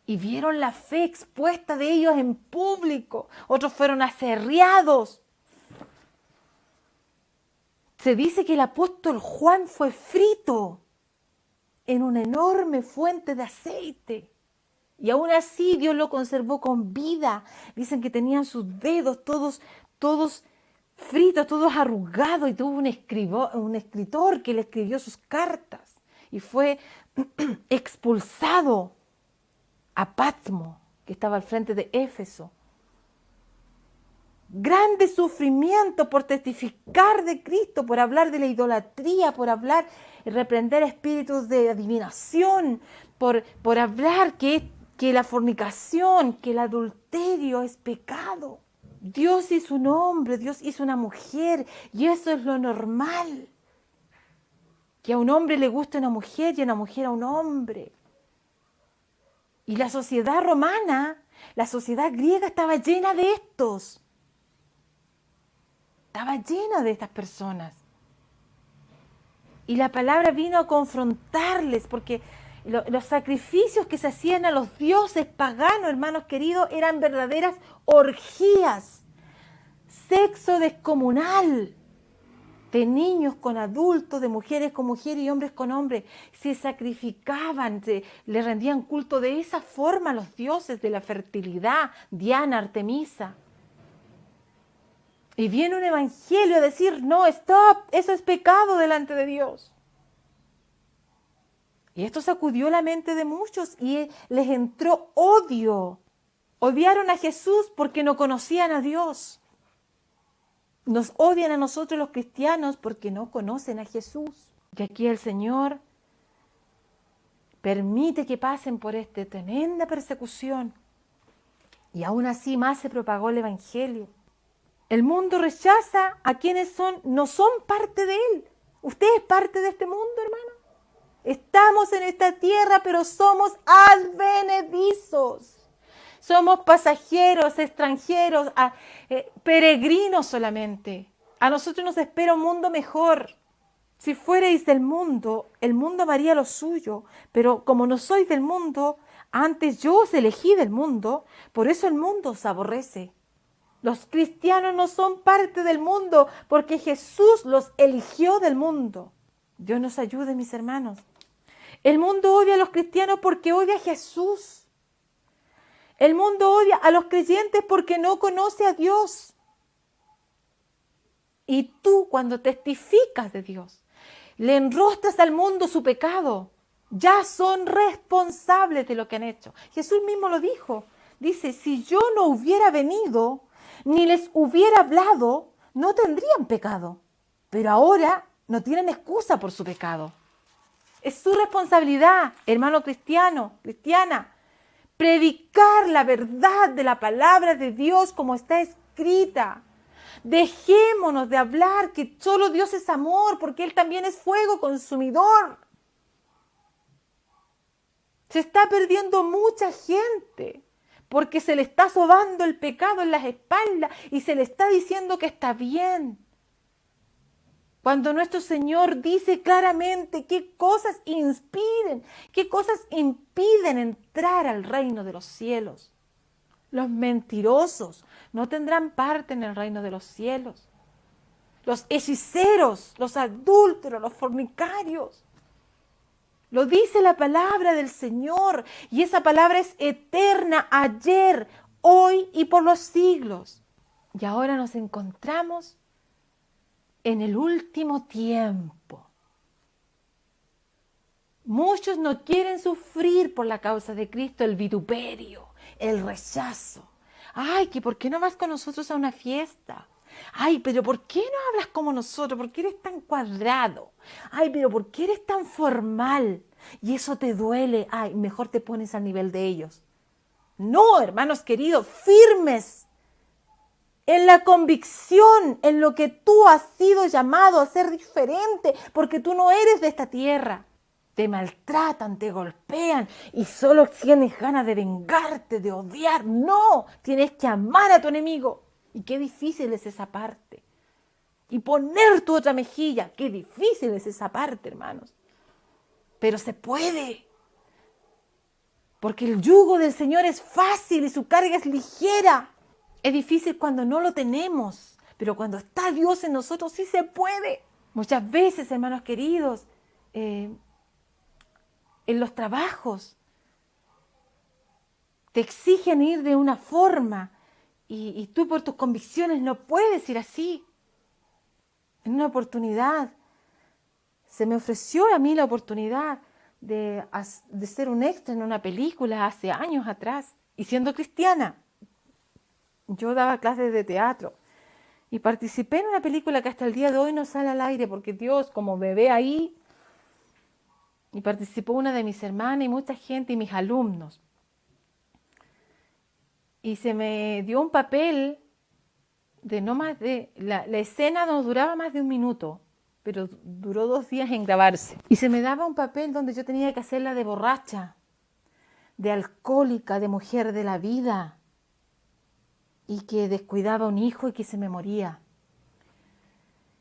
Y vieron la fe expuesta de ellos en público. Otros fueron aserreados. Se dice que el apóstol Juan fue frito en una enorme fuente de aceite. Y aún así Dios lo conservó con vida. Dicen que tenían sus dedos todos fritos, todos arrugados. Y tuvo un escritor que le escribió sus cartas. Y fue expulsado a Patmo, que estaba al frente de Éfeso. Grande sufrimiento por testificar de Cristo, por hablar de la idolatría, por hablar y reprender espíritus de adivinación, por hablar que la fornicación, que el adulterio es pecado. Dios hizo un hombre, Dios hizo una mujer, y eso es lo normal. Que a un hombre le guste una mujer y a una mujer a un hombre. Y la sociedad romana, la sociedad griega estaba llena de estos. Estaba llena de estas personas. Y la palabra vino a confrontarles, porque los sacrificios que se hacían a los dioses paganos, hermanos queridos, eran verdaderas orgías, sexo descomunal, de niños con adultos, de mujeres con mujeres y hombres con hombres. Se sacrificaban, le rendían culto de esa forma a los dioses de la fertilidad, Diana, Artemisa. Y viene un evangelio a decir, no, stop, eso es pecado delante de Dios. Y esto sacudió la mente de muchos y les entró odio. Odiaron a Jesús porque no conocían a Dios. Nos odian a nosotros los cristianos porque no conocen a Jesús. Y aquí el Señor permite que pasen por esta tremenda persecución. Y aún así más se propagó el evangelio. El mundo rechaza a quienes no son parte de él. ¿Usted es parte de este mundo, hermano? Estamos en esta tierra, pero somos advenedizos. Somos pasajeros, extranjeros, peregrinos solamente. A nosotros nos espera un mundo mejor. Si fuerais del mundo, el mundo amaría lo suyo, pero como no sois del mundo, antes yo os elegí del mundo, por eso el mundo os aborrece. Los cristianos no son parte del mundo, porque Jesús los eligió del mundo. Dios nos ayude, mis hermanos. El mundo odia a los cristianos porque odia a Jesús. El mundo odia a los creyentes porque no conoce a Dios. Y tú, cuando testificas de Dios, le enrostras al mundo su pecado, ya son responsables de lo que han hecho. Jesús mismo lo dijo. Dice, si yo no hubiera venido, ni les hubiera hablado, no tendrían pecado. Pero ahora no tienen excusa por su pecado. Es su responsabilidad, hermano cristiano, cristiana, predicar la verdad de la palabra de Dios como está escrita. Dejémonos de hablar que solo Dios es amor, porque Él también es fuego consumidor. Se está perdiendo mucha gente porque se le está sobando el pecado en las espaldas y se le está diciendo que está bien. Cuando nuestro Señor dice claramente qué cosas impiden entrar al reino de los cielos. Los mentirosos no tendrán parte en el reino de los cielos. Los hechiceros, los adúlteros, los fornicarios. Lo dice la palabra del Señor y esa palabra es eterna ayer, hoy y por los siglos. Y ahora nos encontramos en el último tiempo. Muchos no quieren sufrir por la causa de Cristo el vituperio, el rechazo. Ay, que ¿por qué no vas con nosotros a una fiesta? Ay, pero ¿por qué no hablas como nosotros? ¿Por qué eres tan cuadrado? Ay, pero ¿por qué eres tan formal? Y eso te duele. Ay, mejor te pones al nivel de ellos. No, hermanos queridos, firmes en la convicción, en lo que tú has sido llamado a ser diferente, porque tú no eres de esta tierra. Te maltratan, te golpean y solo tienes ganas de vengarte, de odiar. No, tienes que amar a tu enemigo. Y qué difícil es esa parte. Y poner tu otra mejilla, qué difícil es esa parte, hermanos. Pero se puede. Porque el yugo del Señor es fácil y su carga es ligera. Es difícil cuando no lo tenemos, pero cuando está Dios en nosotros sí se puede. Muchas veces, hermanos queridos, en los trabajos te exigen ir de una forma y tú por tus convicciones no puedes ir así. En una oportunidad se me ofreció a mí la oportunidad de ser un extra en una película hace años atrás y siendo cristiana. Yo daba clases de teatro y participé en una película que hasta el día de hoy no sale al aire porque Dios, como me ve ahí, y participó una de mis hermanas y mucha gente y mis alumnos. Y se me dio un papel de no más de... La escena no duraba más de 1 minuto, pero duró 2 días en grabarse. Y se me daba un papel donde yo tenía que hacerla de borracha, de alcohólica, de mujer de la vida, y que descuidaba a un hijo y que se me moría.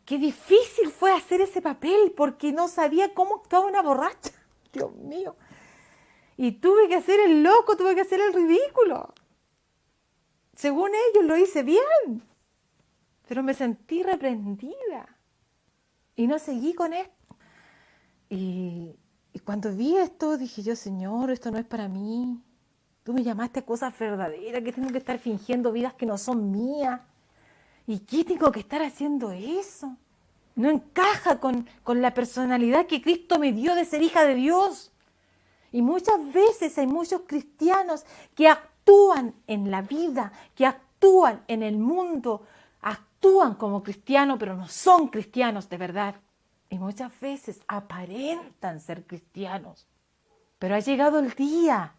Qué difícil fue hacer ese papel porque no sabía cómo actuaba una borracha. Dios mío. Y tuve que hacer el loco, tuve que hacer el ridículo. Según ellos lo hice bien, pero me sentí reprendida y no seguí con esto. Y cuando vi esto dije yo, Señor, esto no es para mí. Tú me llamaste a cosas verdaderas, que tengo que estar fingiendo vidas que no son mías. ¿Y qué tengo que estar haciendo eso? No encaja con la personalidad que Cristo me dio de ser hija de Dios. Y muchas veces hay muchos cristianos que actúan en la vida, que actúan en el mundo, actúan como cristianos, pero no son cristianos de verdad. Y muchas veces aparentan ser cristianos. Pero ha llegado el día,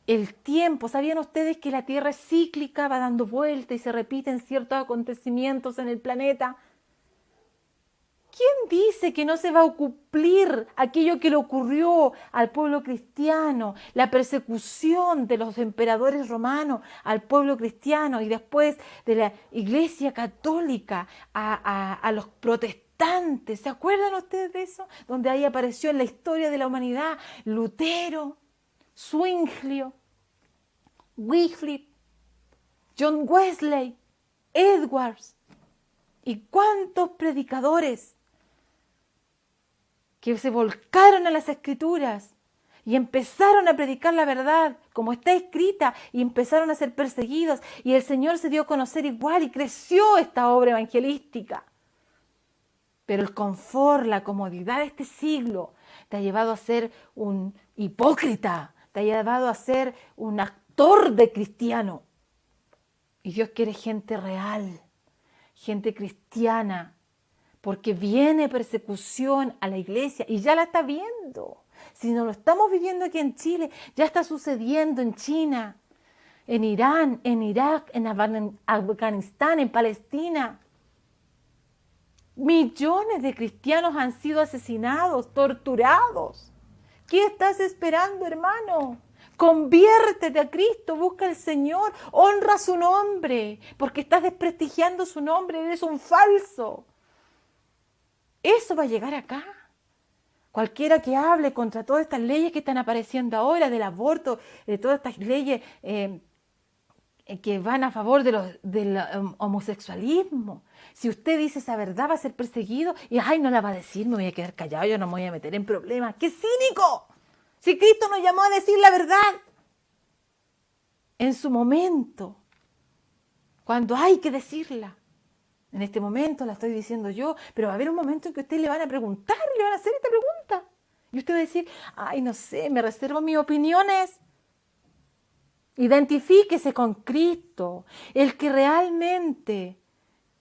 el tiempo. ¿Sabían ustedes que la Tierra es cíclica, va dando vueltas y se repiten ciertos acontecimientos en el planeta? ¿Quién dice que no se va a cumplir aquello que le ocurrió al pueblo cristiano, la persecución de los emperadores romanos al pueblo cristiano y después de la Iglesia católica a los protestantes protestantes. ¿Se acuerdan ustedes de eso? Donde ahí apareció en la historia de la humanidad Lutero, Zwinglio, Wycliffe, John Wesley, Edwards y cuántos predicadores que se volcaron a las Escrituras y empezaron a predicar la verdad como está escrita y empezaron a ser perseguidos y el Señor se dio a conocer igual y creció esta obra evangelística. Pero el confort, la comodidad de este siglo te ha llevado a ser un hipócrita, te ha llevado a ser un actor de cristiano. Y Dios quiere gente real, gente cristiana, porque viene persecución a la iglesia y ya la está viendo. Si no lo estamos viviendo aquí en Chile, ya está sucediendo en China, en Irán, en Irak, en Afganistán, en Palestina. Millones de cristianos han sido asesinados, torturados. ¿Qué estás esperando, hermano? Conviértete a Cristo, busca al Señor, honra su nombre, porque estás desprestigiando su nombre, eres un falso. Eso va a llegar acá. Cualquiera que hable contra todas estas leyes que están apareciendo ahora, del aborto, de todas estas leyes que van a favor del homosexualismo. Si usted dice esa verdad, va a ser perseguido y ay, no la va a decir, me voy a quedar callado, yo no me voy a meter en problemas. ¡Qué cínico! Si Cristo nos llamó a decir la verdad en su momento, cuando hay que decirla. En este momento la estoy diciendo yo, pero va a haber un momento en que ustedes le van a preguntar, le van a hacer esta pregunta. Y usted va a decir, ay, no sé, me reservo mis opiniones. Identifíquese con Cristo, el que realmente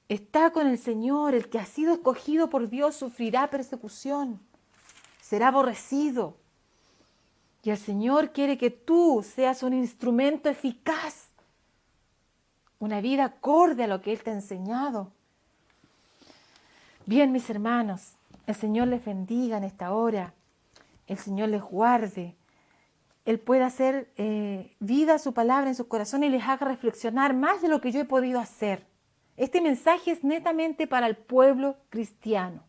está con el Señor, el que ha sido escogido por Dios, sufrirá persecución, será aborrecido. Y el Señor quiere que tú seas un instrumento eficaz, una vida acorde a lo que Él te ha enseñado. Bien, mis hermanos, el Señor les bendiga en esta hora, el Señor les guarde, Él pueda hacer vida a su palabra en sus corazones y les haga reflexionar más de lo que yo he podido hacer. Este mensaje es netamente para el pueblo cristiano.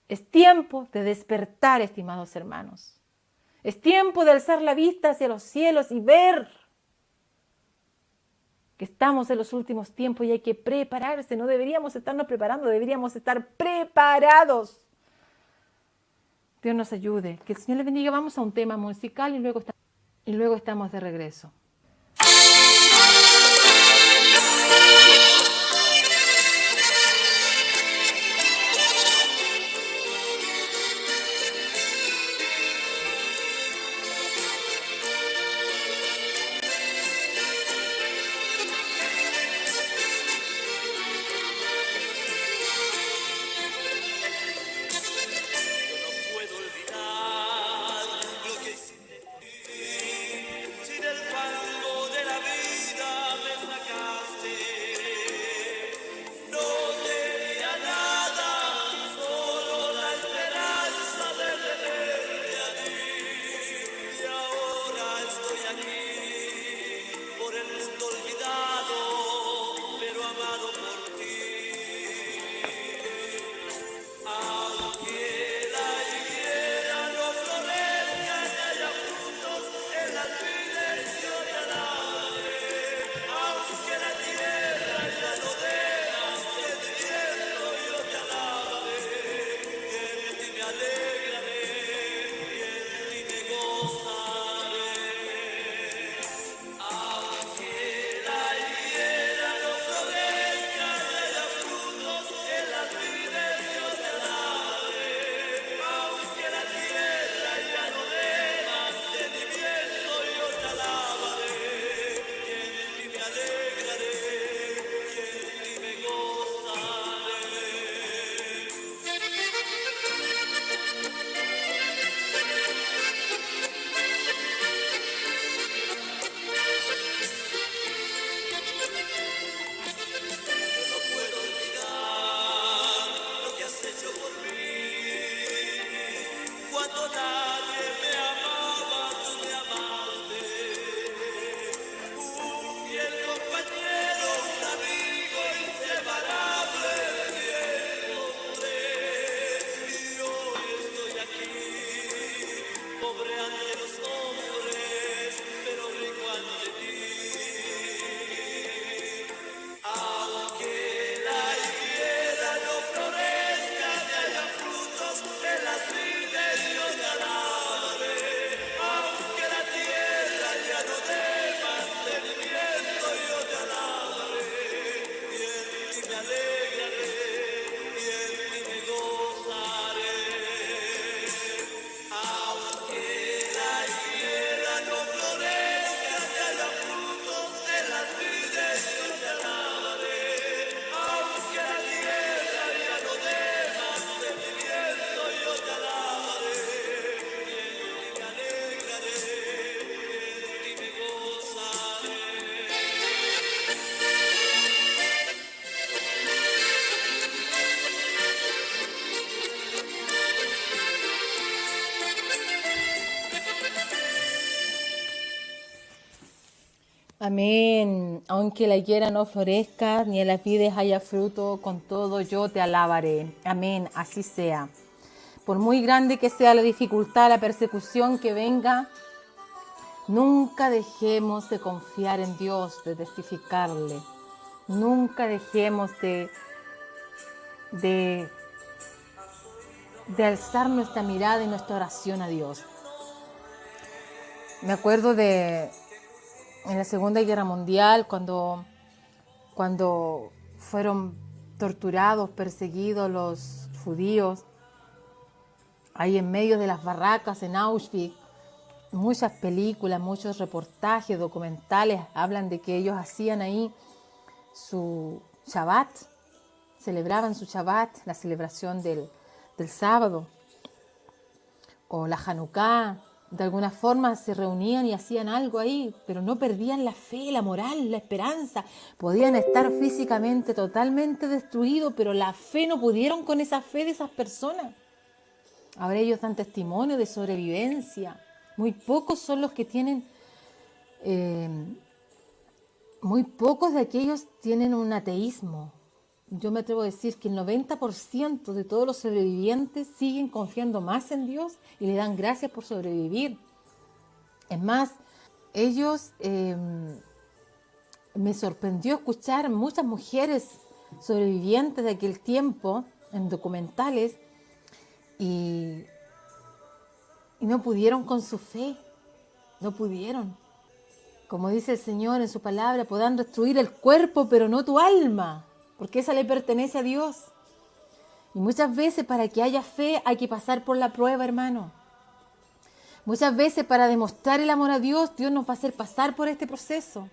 Es tiempo de despertar, estimados hermanos. Es tiempo de alzar la vista hacia los cielos y ver que estamos en los últimos tiempos y hay que prepararse. No deberíamos estarnos preparando, deberíamos estar preparados. Dios nos ayude. Que el Señor les bendiga. Vamos a un tema musical y luego estamos de regreso. No puedo olvidar lo que hiciste sin el cual Amén. Aunque la higuera no florezca, ni en las vides haya fruto, con todo yo te alabaré. Amén. Así sea. Por muy grande que sea la dificultad, la persecución que venga, nunca dejemos de confiar en Dios, de testificarle. Nunca dejemos de, de alzar nuestra mirada y nuestra oración a Dios. Me acuerdo en la Segunda Guerra Mundial, cuando fueron torturados, perseguidos los judíos, ahí en medio de las barracas en Auschwitz, muchas películas, muchos reportajes, documentales hablan de que ellos hacían ahí su Shabbat, celebraban su Shabbat, la celebración del sábado, o la Hanukkah. De alguna forma se reunían y hacían algo ahí, pero no perdían la fe, la moral, la esperanza. Podían estar físicamente totalmente destruidos, pero la fe no pudieron con esa fe de esas personas. Ahora ellos dan testimonio de sobrevivencia. Muy pocos son los que tienen, muy pocos de aquellos tienen un ateísmo. Yo me atrevo a decir que el 90% de todos los sobrevivientes siguen confiando más en Dios y le dan gracias por sobrevivir. Es más, ellos, me sorprendió escuchar muchas mujeres sobrevivientes de aquel tiempo en documentales y no pudieron con su fe, no pudieron. Como dice el Señor en su palabra, podrán destruir el cuerpo, pero no tu alma, porque esa le pertenece a Dios. Y muchas veces para que haya fe hay que pasar por la prueba, hermano. Muchas veces para demostrar el amor a Dios, Dios nos va a hacer pasar por este proceso.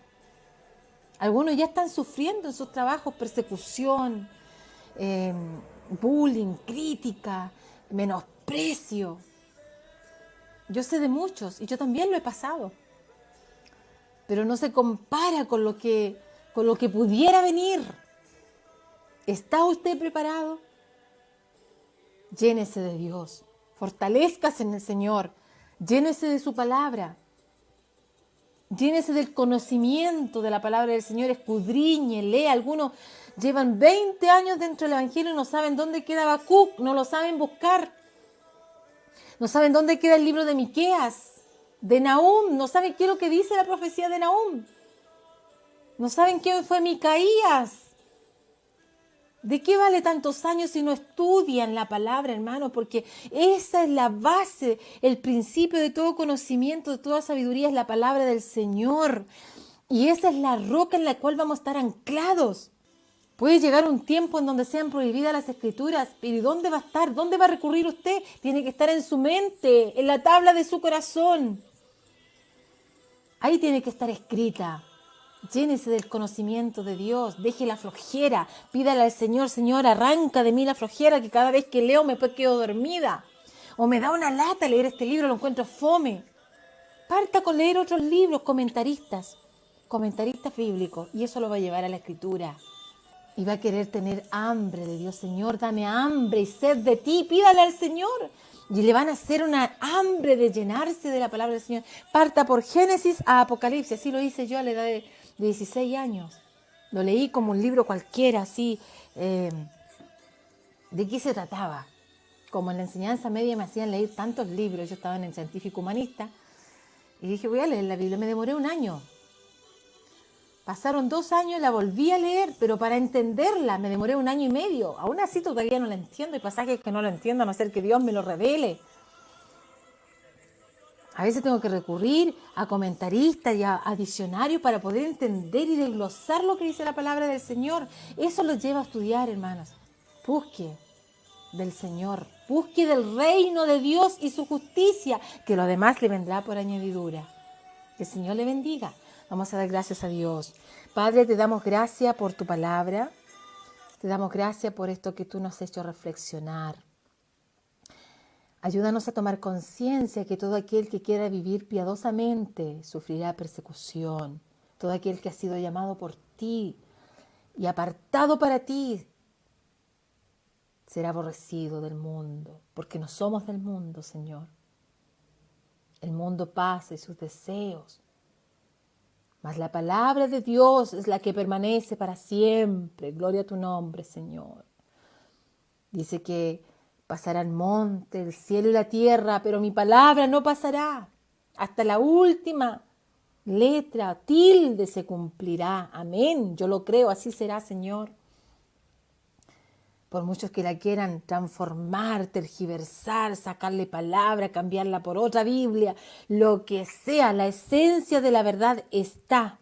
Algunos ya están sufriendo en sus trabajos persecución, bullying, crítica, menosprecio. Yo sé de muchos y yo también lo he pasado. Pero no se compara con lo que pudiera venir. ¿Está usted preparado? Llénese de Dios, fortalezcase en el Señor, llénese de su palabra, llénese del conocimiento de la palabra del Señor, escudriñe, lea. Algunos llevan 20 años dentro del Evangelio y no saben dónde queda Habacuc, no lo saben buscar, no saben dónde queda el libro de Miqueas, de Nahum, no saben qué es lo que dice la profecía de Nahum, no saben quién fue Micaías. ¿De qué vale tantos años si no estudian la palabra, hermano? Porque esa es la base, el principio de todo conocimiento, de toda sabiduría, es la palabra del Señor. Y esa es la roca en la cual vamos a estar anclados. Puede llegar un tiempo en donde sean prohibidas las escrituras, pero ¿dónde va a estar? ¿Dónde va a recurrir usted? Tiene que estar en su mente, en la tabla de su corazón. Ahí tiene que estar escrita. Llénese del conocimiento de Dios, deje la flojera, pídale al Señor, Señor, arranca de mí la flojera, que cada vez que leo me quedo dormida. O me da una lata leer este libro, lo encuentro fome. Parta con leer otros libros, comentaristas bíblicos, y eso lo va a llevar a la Escritura. Y va a querer tener hambre de Dios. Señor, dame hambre y sed de ti, pídale al Señor. Y le van a hacer una hambre de llenarse de la palabra del Señor. Parta por Génesis a Apocalipsis, así lo hice yo a la edad de 16 años. Lo leí como un libro cualquiera, así. ¿De qué se trataba? Como en la enseñanza media me hacían leer tantos libros, yo estaba en el científico humanista, y dije, voy a leer la Biblia. Me demoré un año. Pasaron 2 años, la volví a leer, pero para entenderla me demoré 1 año y medio. Aún así todavía no la entiendo. Hay pasajes que no lo entiendo, a no ser que Dios me lo revele. A veces tengo que recurrir a comentaristas y a diccionarios para poder entender y desglosar lo que dice la palabra del Señor. Eso los lleva a estudiar, hermanos. Busque del Señor, busque del reino de Dios y su justicia, que lo demás le vendrá por añadidura. Que el Señor le bendiga. Vamos a dar gracias a Dios. Padre, te damos gracias por tu palabra. Te damos gracias por esto que tú nos has hecho reflexionar. Ayúdanos a tomar conciencia que todo aquel que quiera vivir piadosamente sufrirá persecución. Todo aquel que ha sido llamado por ti y apartado para ti será aborrecido del mundo, porque no somos del mundo, Señor. El mundo pasa y sus deseos, mas la palabra de Dios es la que permanece para siempre. Gloria a tu nombre, Señor. Dice que pasará el monte, el cielo y la tierra, pero mi palabra no pasará. Hasta la última letra, tilde, se cumplirá. Amén. Yo lo creo, así será, Señor. Por muchos que la quieran transformar, tergiversar, sacarle palabra, cambiarla por otra Biblia, lo que sea, la esencia de la verdad está.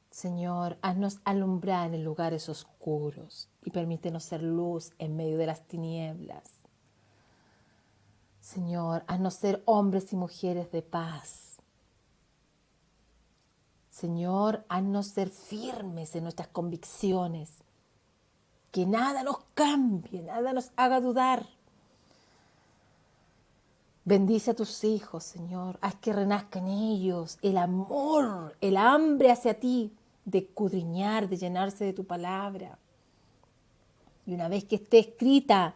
Señor, haznos alumbrar en lugares oscuros y permítenos ser luz en medio de las tinieblas. Señor, haznos ser hombres y mujeres de paz. Señor, haznos ser firmes en nuestras convicciones. Que nada nos cambie, nada nos haga dudar. Bendice a tus hijos, Señor. Haz que renazca en ellos el amor, el hambre hacia ti, de escudriñar, de llenarse de tu palabra. Y una vez que esté escrita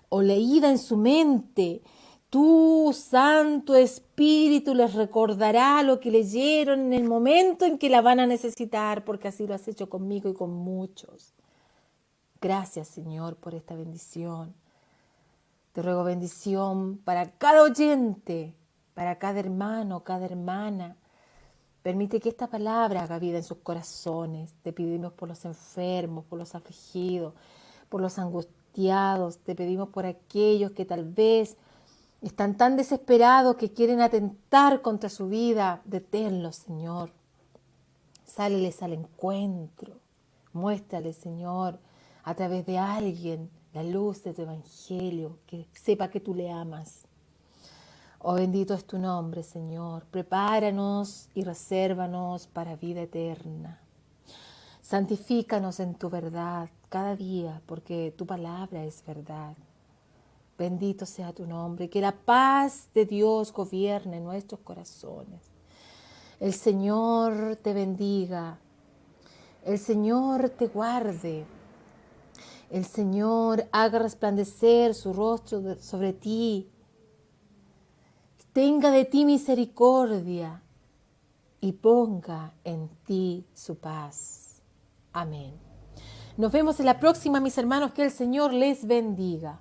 o leída en su mente, tu Santo Espíritu les recordará lo que leyeron en el momento en que la van a necesitar, porque así lo has hecho conmigo y con muchos. Gracias, Señor, por esta bendición. Te ruego bendición para cada oyente, para cada hermano, cada hermana. Permite que esta palabra haga vida en sus corazones. Te pedimos por los enfermos, por los afligidos, por los angustiados. Te pedimos por aquellos que tal vez están tan desesperados que quieren atentar contra su vida. Deténlos, Señor. Sáleles al encuentro. Muéstrales, Señor, a través de alguien, la luz de tu evangelio, que sepa que tú le amas. Oh, bendito es tu nombre, Señor. Prepáranos y resérvanos para vida eterna. Santifícanos en tu verdad cada día, porque tu palabra es verdad. Bendito sea tu nombre. Que la paz de Dios gobierne nuestros corazones. El Señor te bendiga. El Señor te guarde. El Señor haga resplandecer su rostro sobre ti. Tenga de ti misericordia y ponga en ti su paz. Amén. Nos vemos en la próxima, mis hermanos. Que el Señor les bendiga.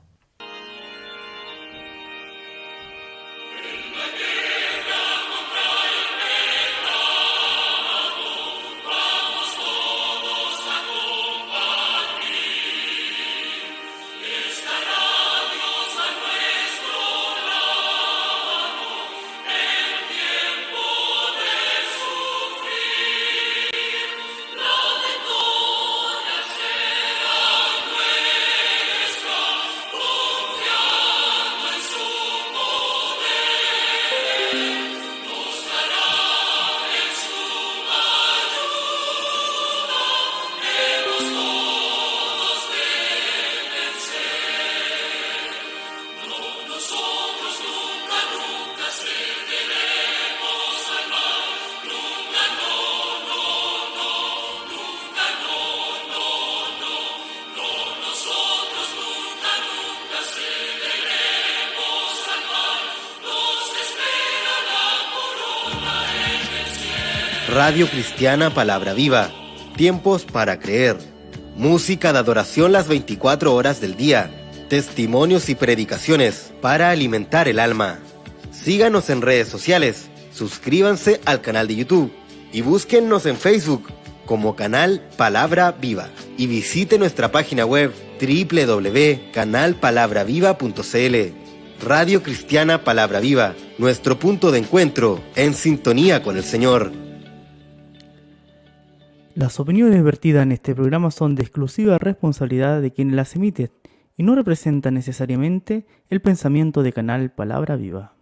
Radio Cristiana Palabra Viva. Tiempos para creer. Música de adoración las 24 horas del día. Testimonios y predicaciones para alimentar el alma. Síganos en redes sociales. Suscríbanse al canal de YouTube. Y búsquennos en Facebook como Canal Palabra Viva. Y visite nuestra página web www.canalpalabraviva.cl. Radio Cristiana Palabra Viva. Nuestro punto de encuentro en sintonía con el Señor. Las opiniones vertidas en este programa son de exclusiva responsabilidad de quienes las emiten y no representan necesariamente el pensamiento de Canal Palabra Viva.